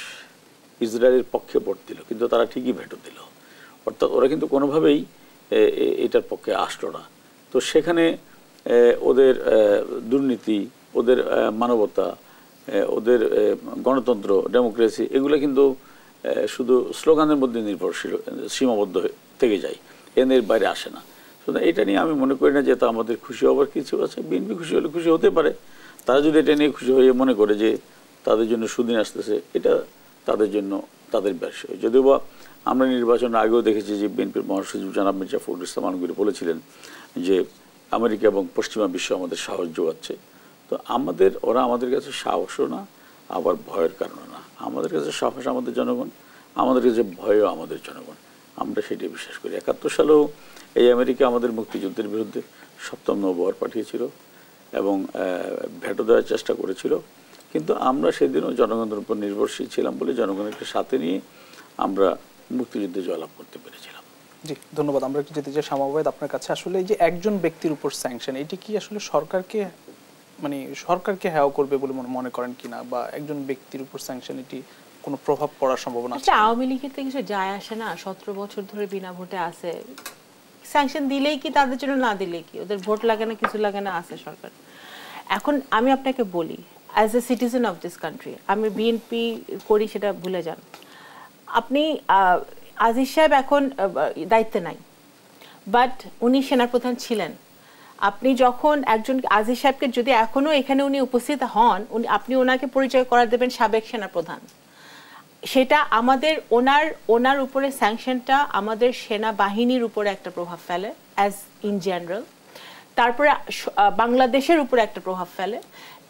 ইসরায়েলের পক্ষে ভোট দিল, কিন্তু তারা ঠিকই ভেটো দিল, অর্থাৎ ওরা কিন্তু কোনোভাবেই এটার পক্ষে আসলো না। তো সেখানে ওদের দুর্নীতি, ওদের মানবতা, ওদের গণতন্ত্র, ডেমোক্রেসি, এগুলো কিন্তু শুধু স্লোগানের মধ্যে নির্ভরশীল, সীমাবদ্ধ থেকে যায়, এর বাইরে আসে না। সুতরাং এটা নিয়ে আমি মনে করি না যে তা আমাদের খুশি হবার কিছু আছে। বিএনপি খুশি হলে খুশি হতে পারে, তারা যদি এটা নিয়ে খুশি হয়ে মনে করে যে তাদের জন্য সুদিন আসতেছে, এটা তাদের জন্য তাদের বিষয়। যদিও বা আমরা নির্বাচনের আগেও দেখেছি যে বিএনপির মহাসচিব জনাব মির্জা ফখরুল ইসলাম আলমগীর বলেছিলেন যে আমেরিকা এবং পশ্চিমা বিশ্ব আমাদের সাহস যোগাচ্ছে। তো ওরা আমাদের কাছে সাহসও না, আবার ভয়ের কারণও না। আমাদের কাছে সাহস আমাদের জনগণ, আমাদের কাছে ভয়ও আমাদের জনগণ। আমরা সেটাই বিশ্বাস করি। 71 সালেও এই আমেরিকা আমাদের মুক্তিযুদ্ধের বিরুদ্ধে 7ম নৌবহর পাঠিয়েছিল এবং ভেটো দেওয়ার চেষ্টা করেছিল, কিন্তু আমরা সেদিনও জনগণের উপর নির্ভরশীল ছিলাম বলে জনগণের সাথে নিয়ে আমরা মুক্তিযুদ্ধে জয়লাভ করতে পেরেছিলাম। জি, ধন্যবাদ। আমরা একটু যেতে চাই শামাওয়াত আপনার কাছে। আসলে এই যে একজন ব্যক্তির উপর স্যাংশন, এটি কি আসলে সরকারকে হেয় করবে বলে মনে করেন কিনা, বা একজন ব্যক্তির উপর স্যাংশন এটি কোনো প্রভাব পড়ার সম্ভাবনা আছে? আওয়ামী লীগের তো কিছু যায় আসে না, 17 বছর ধরে বিনা ভোটে আছে, স্যাংশন দিলেই কি তাদের জন্য, না দিলে কি, ওদের ভোট লাগে না, কিছু লাগে না, আছে সরকার। এখন আমি আপনাকে বলি, as a citizen of this country, আমি বিএনপি করি সেটা ভুলে যান। আপনি আজিজ সাহেব এখন দায়িত্বে নাই, বাট উনি সেনাপ্রধান ছিলেন। আপনি যখন একজন আজিজ সাহেবকে যদি এখনো এখানে উনি উপস্থিত হন, আপনি ওনাকে পরিচয় করা দেবেন সাবেক সেনাপ্রধান। সেটা আমাদের ওনার উপরে স্যাংশনটা আমাদের সেনাবাহিনীর উপরে একটা প্রভাব ফেলে অ্যাজ ইন জেনারেল, তারপরে বাংলাদেশের উপরে একটা প্রভাব ফেলে,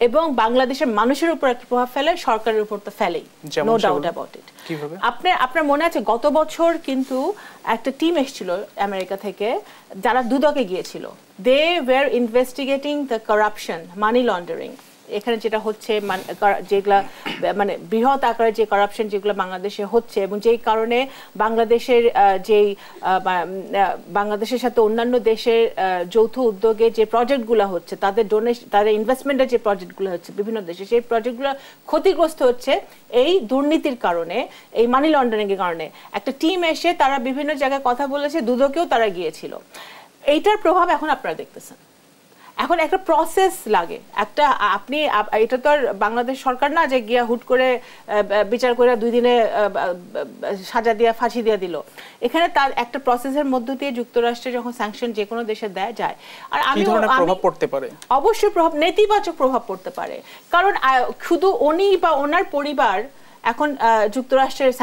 এবং বাংলাদেশের মানুষের উপর একটা প্রভাব ফেলে, সরকারের উপর তো ফেলেই, নো ডাউট অ্যাবাউট ইট। আপনার মনে আছে গত বছর কিন্তু একটা টিম এসেছিল আমেরিকা থেকে, যারা দুদকে গিয়েছিল, they were investigating the corruption, money laundering এখানে যেটা হচ্ছে যেগুলা মানে বৃহৎ আকারে যে কারাপশন যেগুলো বাংলাদেশে হচ্ছে এবং যেই কারণে বাংলাদেশের যেই বাংলাদেশের সাথে অন্যান্য দেশের যৌথ উদ্যোগে যে প্রজেক্টগুলো হচ্ছে তাদের ডোনেশন তাদের ইনভেস্টমেন্টের যে প্রজেক্টগুলো হচ্ছে বিভিন্ন দেশে সেই প্রজেক্টগুলো ক্ষতিগ্রস্ত হচ্ছে এই দুর্নীতির কারণে, এই মানি লন্ডারিং এর কারণে। একটা টিম এসে তারা বিভিন্ন জায়গায় কথা বলেছে, দুদকেও তারা গিয়েছিল। এইটার প্রভাব এখন আপনারা দেখতেছেন। এখন একটা প্রসেস লাগে, একটা আপনি এটা তো আর বাংলাদেশ সরকার না যে গিয়া হুট করে বিচার করে 2 দিনে সাজা দিয়া ফাঁসি দিয়ে দিল। এখানে তার একটা প্রসেসের মধ্য দিয়ে যুক্তরাষ্ট্রে যখন স্যাংশন যে কোনো দেশে দেয় যায়, আর আমি প্রভাব পড়তে পারে, অবশ্যই প্রভাব, নেতিবাচক প্রভাব পড়তে পারে। কারণ শুধু উনি বা ওনার পরিবার এখন যুক্তরাষ্ট্রের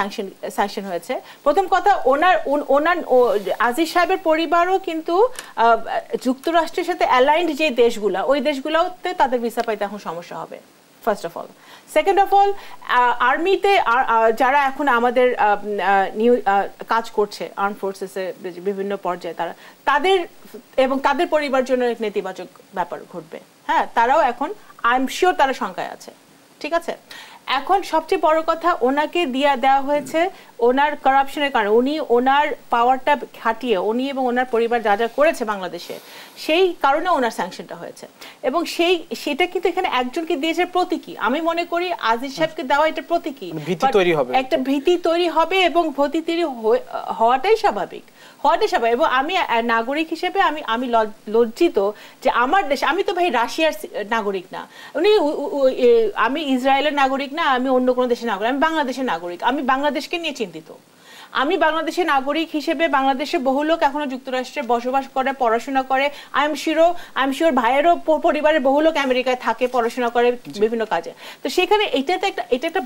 স্যাংশন হয়েছে। প্রথম কথা, ওনার আজিজ সাহেবের পরিবারও কিন্তু যুক্তরাষ্ট্রের সাথে অ্যালাইন্ড যে দেশগুলা, ওই দেশগুলোতে তাদের ভিসা পাইতে এখন সমস্যা হবে, first of all. Second of all, আর্মিতে যারা এখন আমাদের কাজ করছে আর্ম ফোর্সেসের বিভিন্ন পর্যায়ে, তাদের পরিবার জন্য এক নেতিবাচক ব্যাপার ঘটবে। হ্যাঁ, তারাও এখন আই এম শিওর তারা শঙ্কায় আছে। ঠিক আছে, এখন সবচেয়ে বড় কথা, ওনাকে দেওয়া হয়েছে ওনার কারাপশনের কারণে। উনি ওনার পাওয়ারটা খাটিয়ে উনি এবং ওনার পরিবার যা যা করেছে বাংলাদেশে, সেই কারণে ওনার স্যাংশনটা হয়েছে। এবং সেটা কিন্তু এখানে একজনকে দিয়েছে প্রতীকী। আমি মনে করি আজিজ সাহেবকে দেওয়া এটা প্রতীকী, একটা ভীতি তৈরি হবে এবং ভীতি তৈরি হওয়াটাই স্বাভাবিক। এবং আমি নাগরিক হিসেবে আমি লজ্জিত যে আমার দেশ, আমি তো ভাই রাশিয়ার নাগরিক না, আমি ইসরায়েলের নাগরিক না, আমি অন্য কোনো দেশের নাগরিক, আমি বাংলাদেশের নাগরিক। আমি বাংলাদেশকে নিয়ে চিন্তিত। আমি বাংলাদেশের নাগরিক হিসেবে, বাংলাদেশে বহু লোক এখনো যুক্তরাষ্ট্রে বসবাস করে, পড়াশোনা করে। আই এম শিওর ভাইয়েরও পরিবারের বহু লোক আমেরিকায় থাকে, পড়াশোনা করে বিভিন্ন কাজে। তো সেখানে এটা একটা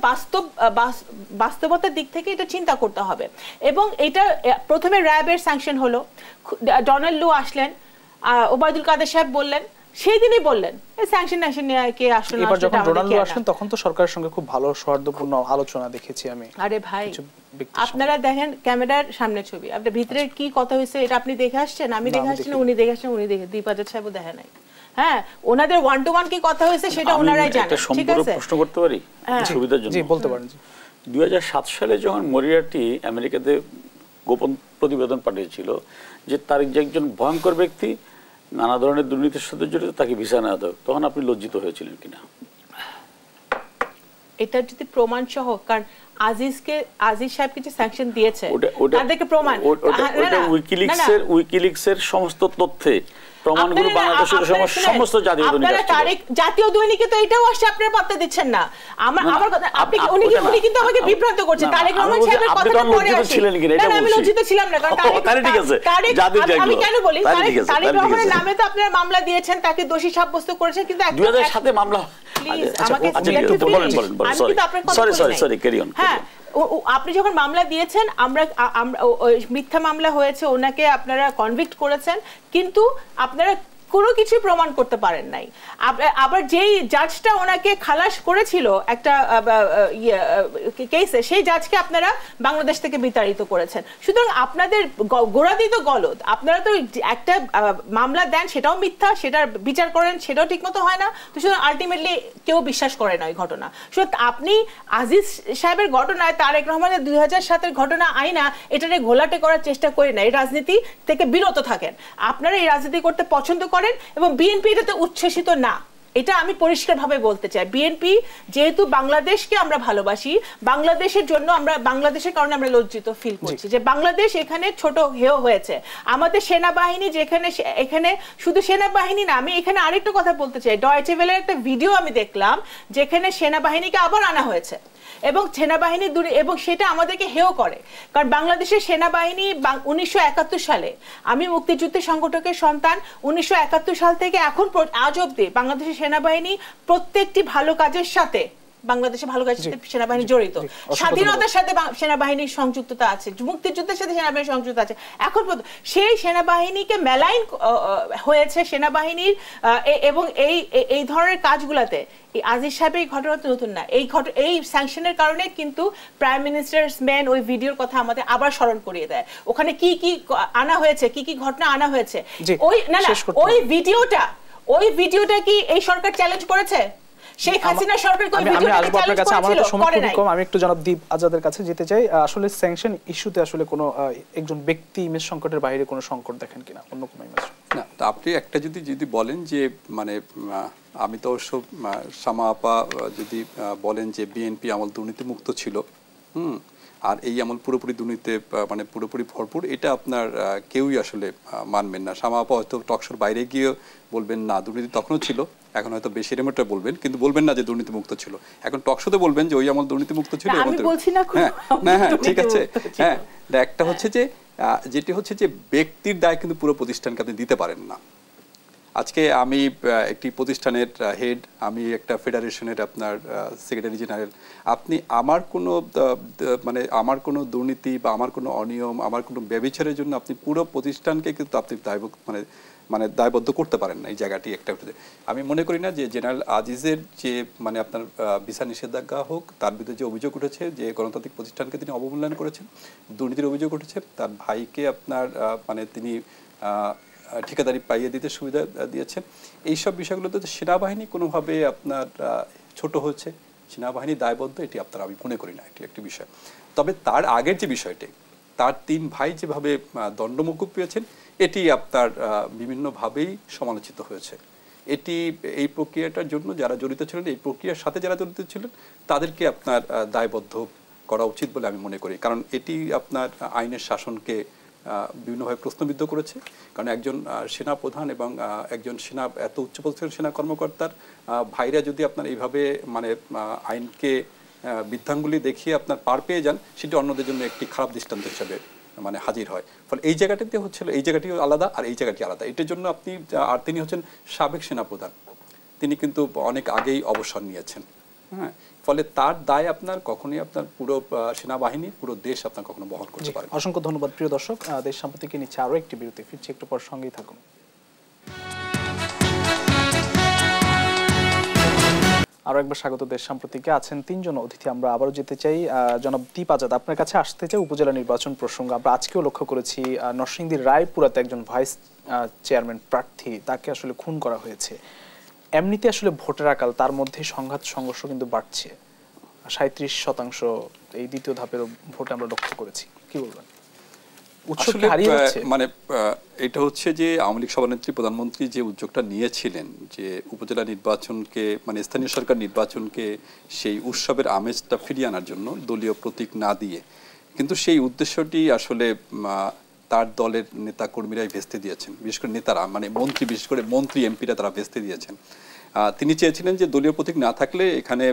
বাস্তবতার দিক থেকে এটা চিন্তা করতে হবে। এবং এটা প্রথমে র্যাবের স্যাংশন হলো, ডোনাল্ড লু আসলেন, ওবায়দুল কাদের সাহেব বললেন, সেই দিনই বললেন স্যাংশন নিয়ে কে আসলো না। এবার যখন ডোনাল্ড আসেন তখন তো সরকারের সঙ্গে খুব ভালো সৌহার্দ্যপূর্ণ আলোচনা দেখেছি আমি। আরে ভাই, আপনারা দেখেন ক্যামেরার সামনে ছবি, আপনার ভিতরে কি কথা হয়েছে এটা আপনি দেখে আসছেন, আমি দেখে আসছি না, উনি দেখে আসছেন, উনি দেখে দীপাজাত সাহেবও দেখে নাই। হ্যাঁ, ওনাদের 1-to-1 কি কথা হয়েছে সেটা ওনারাই জানেন। ঠিক আছে, প্রশ্ন করতে পারি সুবিধার জন্য? জি, বলতে পারেন। 2007 সালে যখন মরিয়ার্টি আমেরিকাতে গোপন প্রতিবেদন পাঠিয়েছিল যে তার যে একজন ভয়ঙ্কর ব্যক্তি নানা ধরনের দুর্নীতির সাথে জড়িত, তাকে ভিসা না দেয়, তখন আপনি লজ্জিত হয়েছিলেন কিনা? এটা যদি প্রমাণ সহ, কারণ আজিজ সাহেবকে যে স্যাংশন দিয়েছে তাদেরকে প্রমাণ, উইকিলিক্সের সমস্ত তথ্যে প্রমাণগুলো বাংলাদেশের সমস্ত জাতীয় দৈনিকে তো এটাও আসছে, আপনারা পাত্তা দিচ্ছেন না। আমার কথা, উনি কিন্তু আমাকে বিভ্রান্ত করছেন। তারেক রহমান সাহেবের কথাটা পরে আসে, আমি লজ্জিত ছিলাম না, কারণ আমি কেন বলি, তারেক রহমানের নামে তো আপনারা মামলা দিয়েছেন, তাকে দোষী সাব্যস্ত করেছেন, কিন্তু 2007 মামলা, হ্যাঁ, আপনি যখন মামলা দিয়েছেন, আমরা মিথ্যা মামলা হয়েছে, ওনাকে আপনারা কনভিক্ট করেছেন, কিন্তু আপনারা কোনো কিছু প্রমাণ করতে পারেন নাই। আবার যেই জাজটা ওনাকে খালাস করেছিল একটা কেসে, সেই জাজকে আপনারা বাংলাদেশ থেকে বিতাড়িত করেছেন। সুতরাং আপনাদের গোড়াদিত গলদ, আপনারা তো একটা মামলা দেন, সেটাও মিথ্যা, সেটার বিচার করেন, সেটাও ঠিকমতো হয় না। তো সুতরাং আলটিমেটলি কেউ বিশ্বাস করে না ওই ঘটনা। সুতরাং আপনি আজিজ সাহেবের ঘটনায়, তারেক রহমানের 2007-এর ঘটনা আইনা, এটাকে ঘোলাটে করার চেষ্টা করেন না। এই রাজনীতি থেকে বিরত থাকেন। আপনারা এই রাজনীতি করতে পছন্দ করেন এবং বিএনপি এটাতে উচ্ছ্বসিত না, এটা আমি পরিষ্কারভাবে বলতে চাই। বিএনপি যেহেতু বাংলাদেশকে আমরা ভালোবাসি, বাংলাদেশের জন্য আমরা, বাংলাদেশের কারণে আমরা লজ্জিত ফিল করছি যে বাংলাদেশ এখানে ছোট হেয় হয়েছে। আমাদের সেনাবাহিনী যেখানে, এখানে শুধু সেনাবাহিনী না, আমি এখানে আরেকটা কথা বলতে চাই। ডয়েচে ওয়েলের একটা ভিডিও আমি দেখলাম যেখানে সেনাবাহিনীকে আবার আনা হয়েছে এবং সেনাবাহিনী এবং সেটা আমাদেরকে হেয় করে। কারণ বাংলাদেশের সেনাবাহিনী 1971 সালে, আমি মুক্তিযুদ্ধের সংগঠকের সন্তান, 1971 সাল থেকে এখন আজ অব্দি বাংলাদেশের সেনাবাহিনী প্রত্যেকটি ভালো কাজের সাথে, বাংলাদেশে ভালো কাজের সাথে সেনাবাহিনী জড়িত, স্বাধীনতার সাথে সেনাবাহিনীর সংযুক্ততা আছে, মুক্তিযুদ্ধের সাথে সেনাবাহিনীর সংযুক্ত আছে। এখন সেই সেনাবাহিনীকে মেলাইন হয়েছে সেনাবাহিনীর এবং এই ধরনের কাজগুলাতে আজিজ সাহেবের এই ঘটনা তো নতুন না। এই স্যাংশনের কারণে কিন্তু প্রাইম মিনিস্টার্স ম্যান ওই ভিডিওর কথা আমাদের আবার স্মরণ করিয়ে দেয়। ওখানে কি কি আনা হয়েছে, কি কি ঘটনা আনা হয়েছে, ওই ভিডিওটা কি এই সরকার চ্যালেঞ্জ করেছে? শেখ হাসিনা সরকার কোন আমি আসবো আপনার কাছে, আমার তো সময় খুবই কম, আমি একটু জনাব দীপ আজাদের কাছে যেতে চাই। আসলে স্যাংশন ইস্যুতে আসলে কোনো একজন ব্যক্তি ইমেজ সংকটের বাইরে কোনো সংকট দেখেন কিনা, অন্য কোনো ইমেজ? না, আপনি একটা যদি বলেন যে মানে আমি তো অবশ্য শামা আপা যদি বলেন যে বিএনপি আমল দুর্নীতিমুক্ত ছিল, আর এই আমল পুরোপুরি দুর্নীতিতে মানে পুরোপুরি ভরপুর, এটা আপনার কেউই আসলে মানবেন না। শামা আপা হয়তো টকশোর বাইরে গিয়ে বলবেন না দুর্নীতি তখনও ছিল, এখন হয়তো বেশি রেমোটা বলবেন, কিন্তু বলবেন না যে দুর্নীতিমুক্ত ছিল। এখন টকশোতে বলবেন যে ওই আমল দুর্নীতিমুক্ত ছিল। হ্যাঁ ঠিক আছে। হ্যাঁ, একটা হচ্ছে যে যেটি হচ্ছে যে ব্যক্তির দায় কিন্তু পুরো প্রতিষ্ঠানকে আপনি দিতে পারেন না। আজকে আমি একটি প্রতিষ্ঠানের হেড, আমি একটা ফেডারেশনের আপনার সেক্রেটারি জেনারেল, আপনি আমার কোনো মানে আমার কোনো দুর্নীতি বা আমার কোনো অনিয়ম, আমার কোনো ব্যভিচারের জন্য আপনি পুরো প্রতিষ্ঠানকে কিন্তু আপনি মানে দায়বদ্ধ করতে পারেন না। এই জায়গাটি একটা, আমি মনে করি না যে জেনারেল আজিজের যে মানে আপনার ভিসা নিষেধাজ্ঞা হোক, তার বিরুদ্ধে যে অভিযোগ উঠেছে যে গণতান্ত্রিক প্রতিষ্ঠানকে তিনি অবমূল্যায়ন করেছেন, দুর্নীতির অভিযোগ উঠেছে, তার ভাইকে আপনার মানে তিনি ঠিকাদারি পাইয়ে দিতে সুবিধা দিয়েছেন, এইসব বিষয়গুলোতে সেনাবাহিনী কোনোভাবে আপনার ছোট হচ্ছে, সেনাবাহিনী দায়বদ্ধ, এটি আপনার আমি মনে করি না এটি একটি বিষয়। তবে তার আগের যে বিষয়টি, তার 3 ভাই যেভাবে দণ্ডমুকুব পেয়েছেন, এটি আপনার বিভিন্নভাবেই সমালোচিত হয়েছে। এটি এই প্রক্রিয়াটার জন্য যারা জড়িত ছিলেন, এই প্রক্রিয়ার সাথে যারা জড়িত ছিলেন, তাদেরকে আপনার দায়বদ্ধ করা উচিত বলে আমি মনে করি। কারণ এটি আপনার আইনের শাসনকে বিভিন্নভাবে প্রশ্নবিদ্ধ করেছে। কারণ একজন সেনা প্রধান এবং একজন সেনা এত উচ্চপদস্থ সেনা কর্মকর্তার ভাইরা যদি আপনার এইভাবে মানে আইনকে বৃদ্ধাঙ্গুলি দেখিয়ে আপনার পার পেয়ে যান, সেটি অন্যদের জন্য একটি খারাপ দৃষ্টান্ত হিসাবে মানে হাজির হয়। ফলে এই জায়গাটিতে হচ্ছিল, এই জায়গাটিও আলাদা আর এই জায়গাটি আলাদা। এটার জন্য আপনি, আর তিনি হচ্ছেন সাবেক সেনাপ্রধান, তিনি কিন্তু অনেক আগেই অবসর নিয়েছেন। হ্যাঁ, ফলে তার দায় আপনার কখনোই আপনার পুরো সেনাবাহিনী, পুরো দেশ আপনার কখনো বহন করতে পারে। অসংখ্য ধন্যবাদ প্রিয় দর্শক। দেশ সম্প্রতিকে নিচ্ছে আরো একটি বিরতি, ফিরছি একটু পর, সঙ্গেই থাকুন। আরো একবার স্বাগত দেশ সম্প্রতিকে। আছেন 3 জন অতিথি, আমরা আবারও যেতে চাই জনাব দীপ আজাদ, আপনার কাছে আসতে চাই উপজেলা নির্বাচন প্রসঙ্গ। আমরা আজকেও লক্ষ্য করেছি নরসিংদীর রায়পুরাতে একজন ভাইস চেয়ারম্যান প্রার্থী, তাকে আসলে খুন করা হয়েছে। এমনিতে আসলে ভোটের আকাল, তার মধ্যে সংঘাত সংঘর্ষ কিন্তু বাড়ছে। 37% এই দ্বিতীয় ধাপের ভোটে আমরা লক্ষ্য করেছি, কি বলবেন? মানে এটা হচ্ছে যে আওয়ামী লীগ সভানেত্রী প্রধানমন্ত্রী যে উদ্যোগটা নিয়েছিলেন যে উপজেলা নির্বাচনকে মানে স্থানীয় সরকার নির্বাচনকে সেই উৎসবের আমেজটা ফিরিয়ে আনার জন্য দলীয় প্রতীক না দিয়ে, কিন্তু সেই উদ্দেশ্যটি আসলে তার দলের নেতা কর্মীরাই ভেস্তে দিয়েছেন, বিশেষ করে নেতারা মানে মন্ত্রী, বিশেষ করে মন্ত্রী এমপিরা তারা ভেস্তে দিয়েছেন। তিনি চেয়েছিলেন যে দলীয় প্রতীক না থাকলে এখানে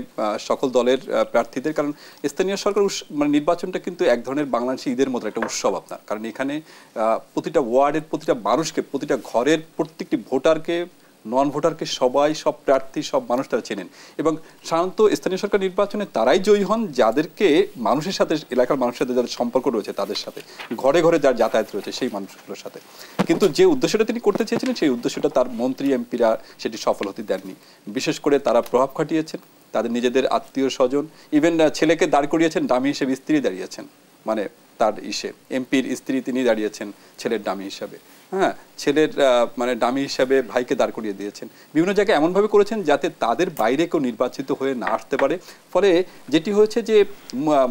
সকল দলের প্রার্থীদের, কারণ স্থানীয় সরকার মানে নির্বাচনটা কিন্তু এক ধরনের বাংলাদেশি ঈদের মতো একটা উৎসব আপনার, কারণ এখানে প্রতিটা ওয়ার্ডের প্রতিটা মানুষকে, প্রতিটা ঘরের প্রত্যেকটি ভোটারকে, নন ভোটারকে সব প্রার্থী, সব মানুষ তারা চেনেন। এবং সাধারণত স্থানীয় সরকার নির্বাচনে তারাই জয়ী হন যাদেরকে মানুষের সাথে, এলাকার মানুষের সাথে যাদের সম্পর্ক রয়েছে, তাদের সাথে, ঘরে ঘরে যার যাতায়াত রয়েছে সেই মানুষগুলোর সাথে। কিন্তু যে উদ্দেশ্যটা তিনি করতে চেয়েছিলেন, সেই উদ্দেশ্যটা তার মন্ত্রী এমপিরা সেটি সফল হতে দেননি। বিশেষ করে তারা প্রভাব খাটিয়েছেন তাদের নিজেদের আত্মীয় স্বজন, ইভেন ছেলেকে দাঁড় করিয়েছেন ডামি হিসেবে, স্ত্রী দাঁড়িয়েছেন, মানে তার এমপির স্ত্রী তিনি দাঁড়িয়েছেন ছেলের ডামি হিসাবে। হ্যাঁ, ছেলের মানে ডামি হিসাবে ভাইকে দাঁড় করিয়ে দিয়েছেন। বিভিন্ন জায়গায় এমনভাবে করেছেন যাতে তাদের বাইরে কেউ নির্বাচিত হয়ে না আসতে পারে। ফলে যেটি হয়েছে যে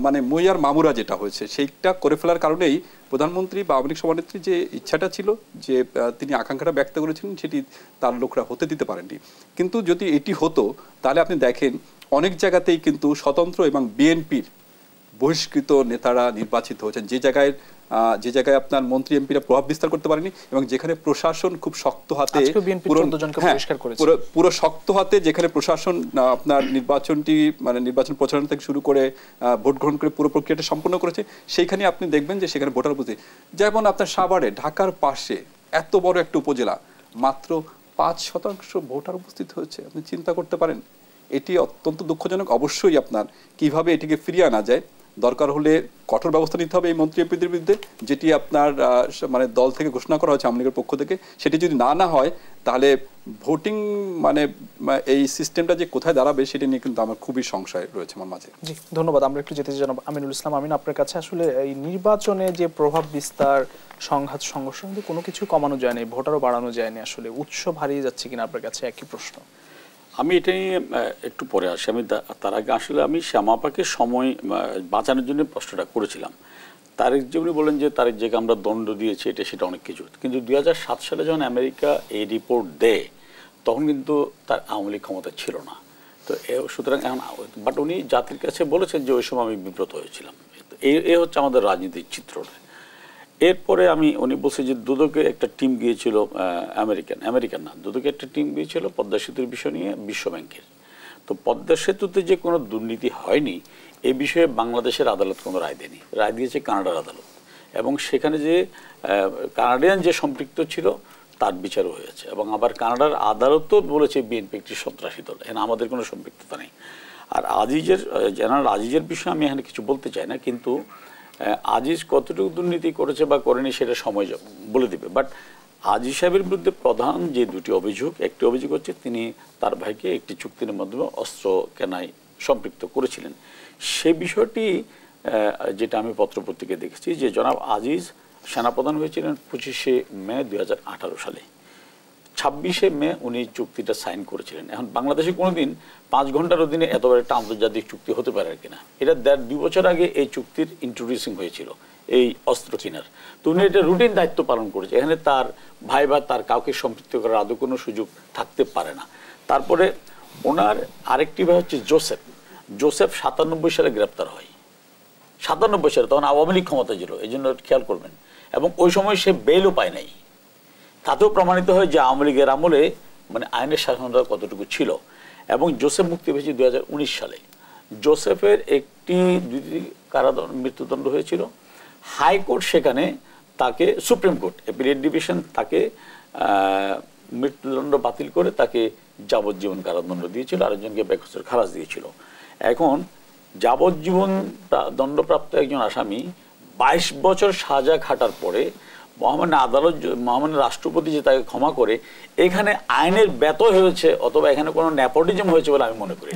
মানে মইয়ার মামুরা যেটা হয়েছে, সেইটা করে ফেলার কারণেই প্রধানমন্ত্রী বা আওয়ামী লীগ সভানেত্রী যে ইচ্ছাটা ছিল, যে তিনি আকাঙ্ক্ষাটা ব্যক্ত করেছিলেন, সেটি তার লোকরা হতে দিতে পারেননি। কিন্তু যদি এটি হতো তাহলে আপনি দেখেন অনেক জায়গাতেই কিন্তু স্বতন্ত্র এবং বিএনপির বহিষ্কৃত নেতারা নির্বাচিত হয়েছেন, যে জায়গায় আপনার মন্ত্রী এমপিরা প্রভাব বিস্তার করতে পারেনি, এবং যেখানে প্রশাসন খুব শক্ত হাতে, পুরো শক্ত হাতে, যেখানে প্রশাসন আপনার নির্বাচনটি মানে নির্বাচন প্রচারণা থেকে শুরু করে ভোট গ্রহণ করে পুরো প্রক্রিয়াটা সম্পন্ন করেছে, সেইখানে আপনি দেখবেন যে সেখানে ভোটার উপস্থিত, যেমন আপনার সাভারে, ঢাকার পাশে এত বড় একটা উপজেলা, মাত্র 5% ভোটার উপস্থিত হয়েছে। আপনি চিন্তা করতে পারেন, এটি অত্যন্ত দুঃখজনক। অবশ্যই আপনার কিভাবে এটিকে ফিরিয়ে আনা যায়, দরকার হলে কঠোর ব্যবস্থা নিতে হবে এই মন্ত্রী এমপিদের বিরুদ্ধে, যেটি আপনার মানে দল থেকে ঘোষণা করা হয়েছে আওয়ামী লীগের পক্ষ থেকে। সেটি যদি না হয় তাহলে ভোটিং মানে এই সিস্টেমটা যে কোথায় দাঁড়াবে সেটি নিয়ে কিন্তু আমার খুবই সংশয় রয়েছে আমার মাঝে। জি, ধন্যবাদ। আমরা একটু যেতে জানাবো আমিনুল ইসলাম। আমিন, আপনার কাছে আসলে এই নির্বাচনে যে প্রভাব বিস্তার, সংঘাত সংঘর্ষ কিন্তু কোনো কিছু কমানো যায়নি, ভোটারও বাড়ানো যায়নি, আসলে উৎসব হারিয়ে যাচ্ছে কিনা আপনার কাছে একই প্রশ্ন। আমি এটা নিয়ে একটু পরে আসি। আমি তার আগে আসলে আমি শ্যামাপাকে সময় বাঁচানোর জন্য প্রশ্নটা করেছিলাম। তারেক যেমনি বলেন যে তারেক যে আমরা দণ্ড দিয়েছি এটা সেটা অনেক কিছু, কিন্তু 2007 সালে যখন আমেরিকা এই রিপোর্ট দেয় তখন কিন্তু তার আওয়ামী লীগ ক্ষমতা ছিল না। তো সুতরাং এখন বাট উনি জাতির কাছে বলেছেন যে ওই সময় আমি বিব্রত হয়েছিলাম। এই হচ্ছে আমাদের রাজনীতির চিত্রটা। এরপরে উনি বলছে যে দুদকে একটা টিম গিয়েছিল, আমেরিকান না, দুদকে একটা টিম গিয়েছিল পদ্মা সেতুর বিষয় নিয়ে বিশ্ব ব্যাংকের। তো পদ্মা সেতুতে যে কোনো দুর্নীতি হয়নি এই বিষয়ে বাংলাদেশের আদালত কোনো রায় দেয়নি, রায় দিয়েছে কানাডার আদালত। এবং সেখানে যে কানাডিয়ান যে সম্পৃক্ত ছিল তার বিচারও হয়েছে, এবং আবার কানাডার আদালতও বলেছে বিএনপি একটি সন্ত্রাসী দল, এখানে আমাদের কোনো সম্পৃক্ততা নেই। আর জেনারেল আজিজের বিষয়ে আমি এখানে কিছু বলতে চাই না, কিন্তু আজিজ কতটুকু দুর্নীতি করেছে বা করেনি সেটা সময় বলে দেবে। বাট আজিজ সাহেবের বিরুদ্ধে প্রধান যে দুটি অভিযোগ, একটি অভিযোগ হচ্ছে তিনি তার ভাইকে একটি চুক্তির মাধ্যমে অস্ত্র কেনায় সম্পৃক্ত করেছিলেন। সে বিষয়টি যেটা আমি পত্রপত্রিকায় দেখেছি যে জনাব আজিজ সেনাপ্রধান হয়েছিলেন 25শে মে 2018 সালে। 26শে মে উনি চুক্তিটা সাইন করেছিলেন। এখন বাংলাদেশে কোনোদিন 5 ঘন্টার অধীনে এত বড় একটা আন্তর্জাতিক চুক্তি হতে পারে কিনা, এটা 2 বছর আগে এই চুক্তির ইন্ট্রোডিউসিং হয়েছিল এই অস্ত্র কেনার। তো উনি এটা রুটিন দায়িত্ব পালন করেছে, এখানে তার ভাই বা তার কাউকে সম্পৃক্ত করার আদৌ কোনো সুযোগ থাকতে পারে না। তারপরে ওনার আরেকটি ভাই হচ্ছে জোসেফ 97 সালে গ্রেপ্তার হয়। 97 সালে তখন আওয়ামী লীগ ক্ষমতা ছিল, এই জন্য খেয়াল করবেন। এবং ওই সময় সে বেলও পায় নাই। তাতেও প্রমাণিত হয় যে আওয়ামী লীগের আমলে মানে আইনের শাসনটা কতটুকু ছিল। এবং জোসেফ মুক্তি পেয়েছে 2019 সালে। জোসেফের একটি 2টি কারাদণ্ড মৃত্যুদণ্ড হয়েছিল। হাইকোর্ট সেখানে তাকে, সুপ্রিম কোর্ট অ্যাপিলেট ডিভিশন তাকে মৃত্যুদণ্ড বাতিল করে তাকে যাবজ্জীবন কারাদণ্ড দিয়েছিল, আরেকজনকে বেকসুর খালাস দিয়েছিল। এখন যাবজ্জীবন দণ্ডপ্রাপ্ত একজন আসামি 22 বছর সাজা খাটার পরে মহামান্য রাষ্ট্রপতি যে তাকে ক্ষমা করে, এখানে আইনের ব্যতয় হয়েছে অথবা এখানে কোনো নেপোটিজম হয়েছে বলে আমি মনে করি।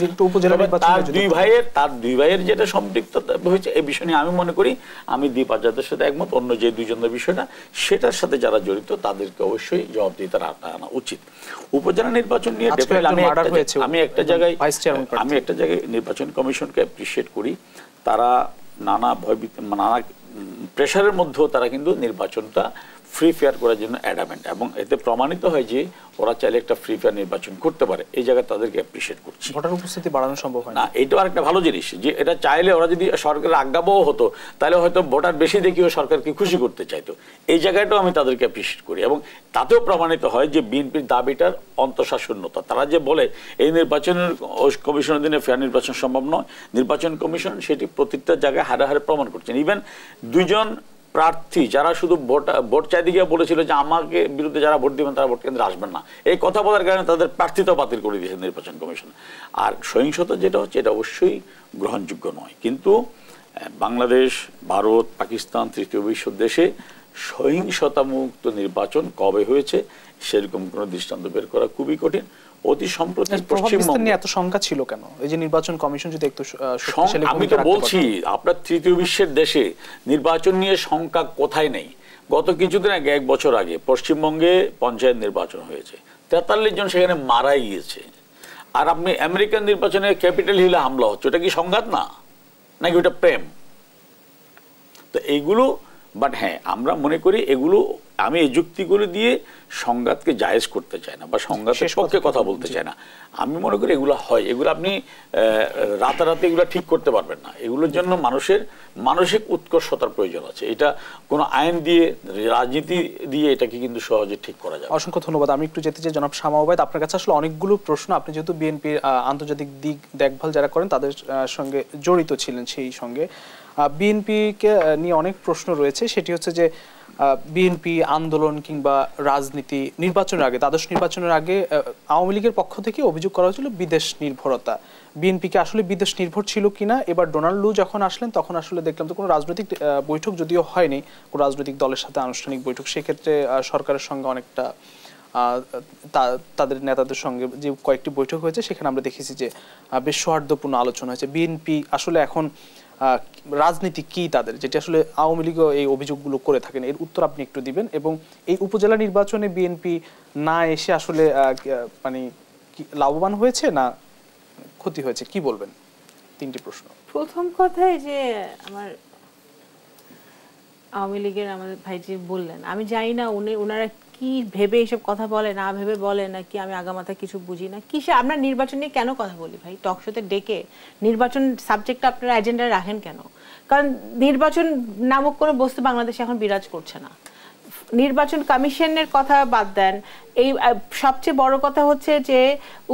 তার দুই ভাইয়ের যেটা সম্পৃক্ততা হয়েছে এই বিষয় নিয়ে আমি মনে করি, আমি দীপ আজাদের সাথে একমত, অন্য যে দুইজনের বিষয়টা সেটার সাথে যারা জড়িত তাদেরকে অবশ্যই জবাবদিহিতার আওতায় আনা উচিত। উপজেলা নির্বাচন নিয়ে আমি একটা জায়গায় নির্বাচন কমিশনকে অ্যাপ্রিসিয়েট করি। তারা নানা প্রেশারের মধ্যেও তারা কিন্তু নির্বাচনটা ফ্রি ফেয়ার করার জন্য অ্যাডামেন্ট, এবং এতে প্রমাণিত হয় যে ওরা চাইলে একটা ফ্রি ফেয়ার নির্বাচন করতে পারে। এই জায়গায় তাদেরকে অ্যাপ্রিসিয়েট করছি। ভোটার উপস্থিতি বাড়ানো সম্ভব হয় না, এটাও আরেকটা ভালো জিনিস যে এটা চাইলে ওরা যদি সরকারের আজ্ঞাবহ হতো তাহলে হয়তো ভোটার বেশি দেখিও সরকারকে খুশি করতে চাইতো। এই জায়গাটাও আমি তাদেরকে অ্যাপ্রিসিয়েট করি, এবং তাতেও প্রমাণিত হয় যে বিএনপির দাবিটার অন্তঃশাসনতা। তারা যে বলে এই নির্বাচনের কমিশনের দিনে ফেয়ার নির্বাচন সম্ভব নয়, নির্বাচন কমিশন সেটি প্রত্যেকটা জায়গায় হারে হারে প্রমাণ করছেন। ইভেন দুইজন প্রার্থী যারা শুধু ভোট চাইতে গিয়ে বলেছিল যে আমাকে বিরুদ্ধে যারা ভোট দিবেন তারা ভোট কেন্দ্রে আসবেন না, এই কথা বলার কারণে তাদের প্রার্থিতা বাতিল করে দিয়েছে নির্বাচন কমিশন। আর সহিংসতা যেটা হচ্ছে এটা অবশ্যই গ্রহণযোগ্য নয়। কিন্তু বাংলাদেশ, ভারত, পাকিস্তান, তৃতীয় বিশ্ব দেশে সহিংসতা মুক্ত নির্বাচন কবে হয়েছে সেরকম কোনো দৃষ্টান্ত বের করা খুবই কঠিন। অতি সম্প্রতি পশ্চিমবঙ্গে এত সংখ্যা ছিল কেন? এই যে নির্বাচন কমিশন যদি একটু শক্তিশালী, আমি তো বলছি আপনার তৃতীয় বিশ্বের দেশে নির্বাচন নিয়ে সংখ্যা কোথায় নেই। গত কিছুদিন আগে, 1 বছর আগে পশ্চিমবঙ্গে পঞ্চায়েত নির্বাচন হয়েছে, 43 জন সেখানে মারাই গিয়েছে। আর আপনি আমেরিকান নির্বাচনে ক্যাপিটাল হিলে হামলা হচ্ছে, ওটা কি সংঘাত না নাকি ওটা প্রেম? তো এইগুলো, বাট হ্যাঁ আমরা মনে করি এগুলো, আমি এই যুক্তিগুলো দিয়ে সংঘাতকে জায়েজ করতে চাই না বা সংঘাতের পক্ষে কথা বলতে চাই না। আমি মনে করি এগুলো হয়, এগুলো আপনি রাতারাতি এগুলো ঠিক করতে পারবেন না। এগুলোর জন্য মানুষের মানসিক উৎকর্ষতার প্রয়োজন আছে। এটা কোনো আইন দিয়ে, রাজনীতি দিয়ে এটাকে কিন্তু সহজে ঠিক করা যায়। অসংখ্য ধন্যবাদ। আমি একটু যেতে চাই জনাব শামা ওবায়দ, আপনার কাছে আসলে অনেকগুলো প্রশ্ন। আপনি যেহেতু বিএনপির আন্তর্জাতিক দিক দেখভাল যারা করেন তাদের সঙ্গে জড়িত ছিলেন, সেই সঙ্গে বিএনপিকে নিয়ে অনেক প্রশ্ন রয়েছে। সেটি হচ্ছে যে বিএনপি আন্দোলন কিংবা রাজনীতি নির্বাচনের আগে, দ্বাদশ নির্বাচনের আগে আওয়ামী লীগের পক্ষ থেকে অভিযোগ করা হয়েছিল বিদেশ নির্ভরতা। বিএনপিকে আসলে বিদেশ নির্ভর ছিল কিনা? এবার ডোনাল্ড লু যখন আসলেন তখন আসলে দেখলাম তো কোনো রাজনৈতিক বৈঠক যদিও হয়নি, কোনো রাজনৈতিক দলের সাথে আনুষ্ঠানিক বৈঠক, সেক্ষেত্রে সরকারের সঙ্গে অনেকটা তাদের নেতাদের সঙ্গে যে কয়েকটি বৈঠক হয়েছে সেখানে আমরা দেখেছি যে বেশ সৌহার্দ্যপূর্ণ আলোচনা হয়েছে। বিএনপি আসলে এখন রাজনীতি কি তাদের, যেটি আসলে আওয়ামী লীগও এই অভিযোগগুলো করে থাকেন, এর উত্তর আপনি একটু দিবেন। এবং এই উপজেলা নির্বাচনে বিএনপি না এসে আসলে মানে লাভবান হয়েছে না ক্ষতি হয়েছে, কি বলবেন? 3টি প্রশ্ন। প্রথম কথাই যে আমার আওয়ামী লীগের আমাদের ভাইজি বললেন, আমি জানি না ওনারা কি ভেবে এইসব কথা বলে, না ভেবে বলে নাকি আমি আগামাথা কিছু বুঝি না। কিসে আমরা নির্বাচন নিয়ে কেন কথা বলি ভাই? টকশোতে ডেকে নির্বাচন সাবজেক্টটা আপনারা এজেন্ডায় রাখেন কেন? কারণ নির্বাচন নামক কোনো বস্তু বাংলাদেশে এখন বিরাজ করছে না। নির্বাচন কমিশনের কথা বাদ দেন, এই সবচেয়ে বড় কথা হচ্ছে যে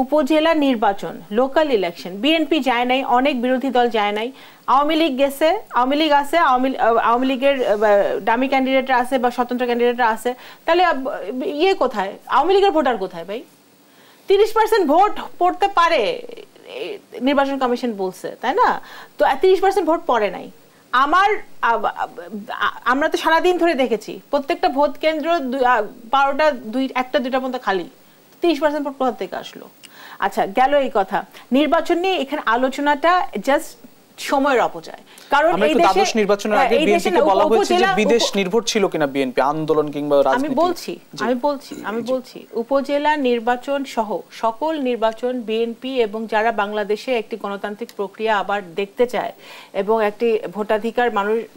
উপজেলা নির্বাচন, লোকাল ইলেকশন, বিএনপি যায় নাই, অনেক বিরোধী দল যায় নাই, আওয়ামী লীগ গেছে, আওয়ামী লীগ আছে, আওয়ামী লীগের ডামি ক্যান্ডিডেটরা আছে বা স্বতন্ত্র ক্যান্ডিডেটরা আছে, তাহলে ইয়ে কোথায়? আওয়ামী লীগের ভোটার কোথায় ভাই? 30% ভোট পড়তে পারে নির্বাচন কমিশন বলছে, তাই না? তো 30% ভোট পড়ে নাই। আমরা তো সারাদিন ধরে দেখেছি প্রত্যেকটা ভোট কেন্দ্র 12টা 1টা 2টা পর্যন্ত খালি, 30% ভোট কোথা থেকে আসলো? আচ্ছা, গেল এই কথা। নির্বাচন নিয়ে এখানে আলোচনাটা জাস্ট সময়ের অপচয়। কারণ এই দেশে দ্বাদশ নির্বাচনের আগে বিএনপিকে বলা হয়েছে যে বিদেশ নির্ভর ছিল কিনা বিএনপি আন্দোলন কিংবা রাজনীতি। আমি বলছি উপজেলা নির্বাচন সহ সকল নির্বাচন বিএনপি এবং যারা বাংলাদেশে একটি গণতান্ত্রিক প্রক্রিয়া আবার দেখতে চায় এবং একটি ভোটাধিকার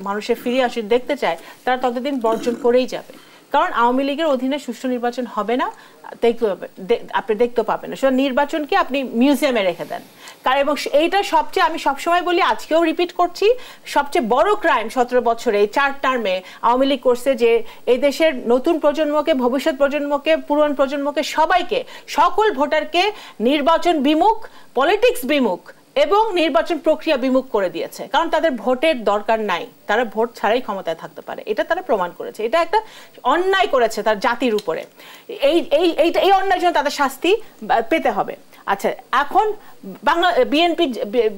মানুষের ফিরে আসে দেখতে চায়, তারা ততদিন বর্জন করেই যাবে। কারণ আওয়ামী লীগের অধীনে সুষ্ঠু নির্বাচন হবে না, আপনি দেখতে পাবেন না। সেটা নির্বাচনকে আপনি মিউজিয়ামে রেখে দেন। কারণ এবং এইটা সবচেয়ে, আমি সবসময় বলি, আজকেও রিপিট করছি, সবচেয়ে বড় ক্রাইম 17 বছরে 4 টার্মে আওয়ামী লীগ করছে যে এই দেশের নতুন প্রজন্মকে, ভবিষ্যৎ প্রজন্মকে, পুরনো প্রজন্মকে, সবাইকে, সকল ভোটারকে নির্বাচন বিমুখ, পলিটিক্স বিমুখ এবং নির্বাচন প্রক্রিয়া বিমুখ করে দিয়েছে। কারণ তাদের ভোটের দরকার নাই, তারা ভোট ছাড়াই ক্ষমতায় থাকতে পারে, এটা তারা প্রমাণ করেছে। এটা একটা অন্যায় করেছে তার জাতির উপরে। এই অন্যায়ের জন্য তাদের শাস্তি পেতে হবে। আচ্ছা, এখন বিএনপি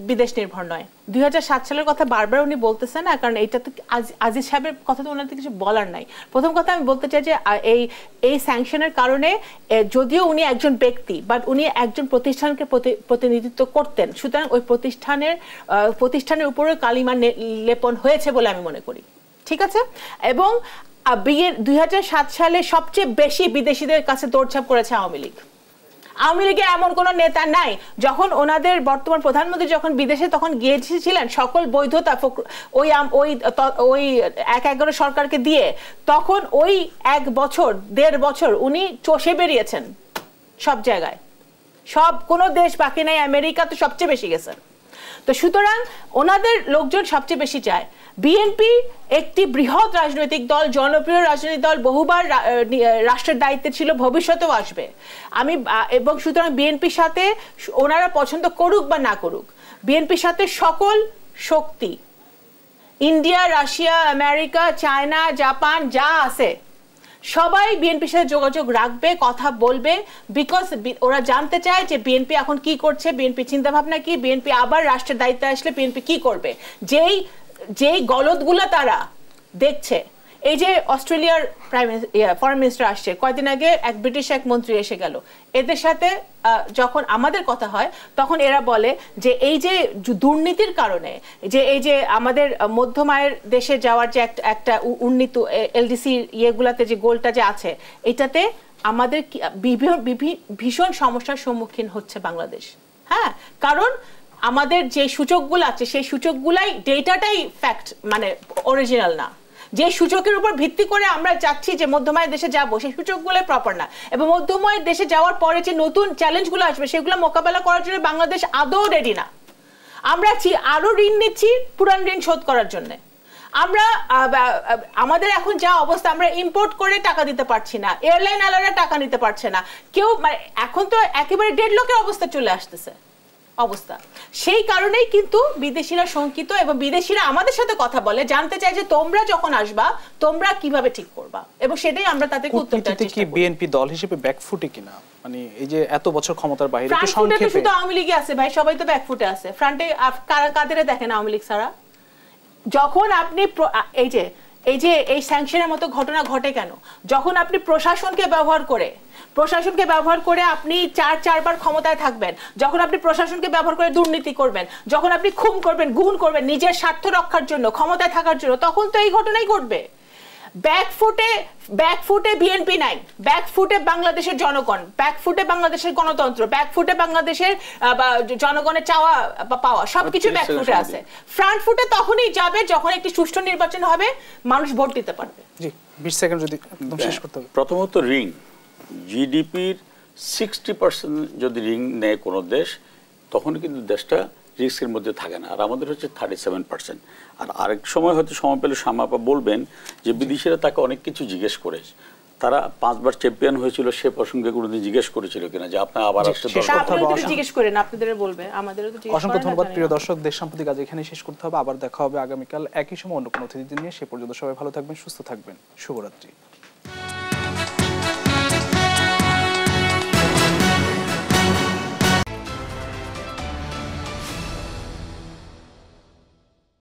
বিদেশ নির্ভর নয়, 2007 সালের কথা বারবার উনি বলতেছেন না, কারণ এইটা তো আজিজ সাহেবের কথা তো ওনার কিছু বলার নাই। প্রথম কথা আমি বলতে চাই যে এই স্যাংশনের কারণে যদিও উনি একজন ব্যক্তি, বাট উনি একজন প্রতিষ্ঠানকে প্রতিনিধিত্ব করতেন, সুতরাং ওই প্রতিষ্ঠানের উপরেও কালিমা লেপন হয়েছে বলে আমি মনে করি। ঠিক আছে? এবং 2007 সালে সবচেয়ে বেশি বিদেশিদের কাছে দৌড়ঝাঁপ করেছে আওয়ামী লীগ। আওয়ামী লীগে এমন কোন নেতা নাই, যখন ওনাদের বর্তমান প্রধানমন্ত্রী যখন বিদেশে তখন গিয়েছিলেন, সকল বৈধতা ওই 1-11 সরকারকে দিয়ে, তখন ওই 1-1.5 বছর উনি চষে বেরিয়েছেন সব জায়গায়, কোনো দেশ বাকি নাই, আমেরিকা তো সবচেয়ে বেশি গেছেন। তো সুতরাং ওনাদের লোকজন সবচেয়ে বেশি চায়। বিএনপি একটি বৃহৎ রাজনৈতিক দল, জনপ্রিয় রাজনৈতিক দল, বহুবার রাষ্ট্রের দায়িত্বে ছিল, ভবিষ্যতেও আসবে। এবং সুতরাং বিএনপির সাথে ওনারা পছন্দ করুক বা না করুক, বিএনপির সাথে সকল শক্তি, India, Russia, America, China, Japan যা আছে, সবাই বিএনপির সাথে যোগাযোগ রাখবে, কথা বলবে, বিকজ ওরা জানতে চায় যে বিএনপি এখন কি করছে, বিএনপি চিন্তা ভাবনা কি, বিএনপি আবার রাষ্ট্রের দায়িত্বে আসলে বিএনপি কি করবে। যেই গলতগুলো তারা দেখছে, এই যে অস্ট্রেলিয়ার ফরেন মিনিস্টার আসছে কয়েকদিন আগে, এক ব্রিটিশ এক মন্ত্রী এসে গেল, এদের সাথে যখন আমাদের কথা হয় তখন এরা বলে যে এই যে দুর্নীতির কারণে, যে এই যে আমাদের মধ্যম আয়ের দেশে যাওয়ার যে একটা উন্নীত এলডিসি ইয়েগুলাতে যে গোলটা যে আছে, এটাতে আমাদের ভীষণ সমস্যার সম্মুখীন হচ্ছে বাংলাদেশ। হ্যাঁ, কারণ আমাদের যে সূচকগুলো আছে সেই সূচকগুলাই, ডেটাটাই ফ্যাক্ট, মানে অরিজিনাল না। যে সূচকের উপর ভিত্তি করে আমরা চাচ্ছি যে মধ্যমায়ের দেশে যাব, সেই সূচকগুলো প্রপার না। এবং মধ্যমায়ের দেশে যাওয়ার পরে যে নতুন চ্যালেঞ্জগুলো আসবে, সেগুলো মোকাবেলা করার জন্য বাংলাদেশ আদৌ রেডি না। আমরা আরো ঋণ নিচ্ছি পুরান ঋণ শোধ করার জন্য। আমাদের এখন যা অবস্থা, আমরা ইম্পোর্ট করে টাকা দিতে পারছি না, এয়ারলাইন আলারা টাকা নিতে পারছে না, কেউ, মানে এখন তো একেবারে ডেডলকের অবস্থা চলে আসতেছে অবস্থা। সেই কারণেই কিন্তু বিদেশিরা শঙ্কিত, এবং বিদেশিরা আমাদের সাথে কথা বলে, জানতে চায় যে তোমরা যখন আসবা তোমরা কিভাবে ঠিক করবা, এবং সেটাই আমরা তাদেরকে উত্তর দেওয়ার চেষ্টা করি। বিএনপি দল হিসেবে ব্যাকফুটে কিনা, মানে এই যে এত বছর ক্ষমতার বাইরে, একটু সংক্ষেপে। শুধু আওয়ামী লীগে আছে ভাই, সবাই তো ব্যাকফুটে আছে, ফ্রন্টে কাদের দেখেন আওয়ামী লীগ ছাড়া। যখন আপনি এই স্যাংশনের মতো ঘটনা ঘটে কেন, যখন আপনি প্রশাসনকে ব্যবহার করে আপনি 4বার ক্ষমতায় থাকবেন, যখন আপনি প্রশাসনকে ব্যবহার করে দুর্নীতি করবেন, যখন আপনি খুন করবেন, গুণ করবেন নিজের স্বার্থ রক্ষার জন্য, ক্ষমতায় থাকার জন্য, তখন তো এই ঘটনাই ঘটবে। ব্যাকফুটে বিএনপি নাই, ব্যাকফুটে বাংলাদেশের জনগণ, ব্যাকফুটে বাংলাদেশের গণতন্ত্র, ব্যাকফুটে বাংলাদেশের জনগণের চাওয়া বা পাওয়া সবকিছু ব্যাকফুটে আছে। ফ্রন্ট ফুটে তখনই যাবে যখন একটি সুষ্ঠু নির্বাচন হবে, মানুষ ভোট দিতে পারবে। জি 20 সেকেন্ড যদি একদম শেষ করতে হবে। প্রথমত রিং, জিডিপির 60% যদি রিং নেয় কোনো দেশ, তখন কিন্তু দেশটা রিস্কের মধ্যে থাকে না। আর আমাদের হচ্ছে 37%। আর আরেক সময় হয়তো সময় পেলে শামাপা বলবেন যে বিদেশিরা তাকে অনেক কিছু জিজ্ঞেস করে, তারা 5 বার চ্যাম্পিয়ন হয়েছিল, সে প্রসঙ্গে কোনোদিন জিজ্ঞেস করেছিল কিনা যে আপনি আবার আসতে জিজ্ঞেস করেন, আপনাদের বলবে, আমাদেরও তো জিজ্ঞেস করেন। অসংখ্য ধন্যবাদ প্রিয় দর্শক, দেশ সাম্প্রতিক আজ এখানেই শেষ করতে হবে। আবার দেখা হবে আগামীকাল একই সময় অন্য কোনো অতিথি নিয়ে। সে পর্যন্ত সবাই ভালো থাকবেন, সুস্থ থাকবেন, শুভরাত্রি।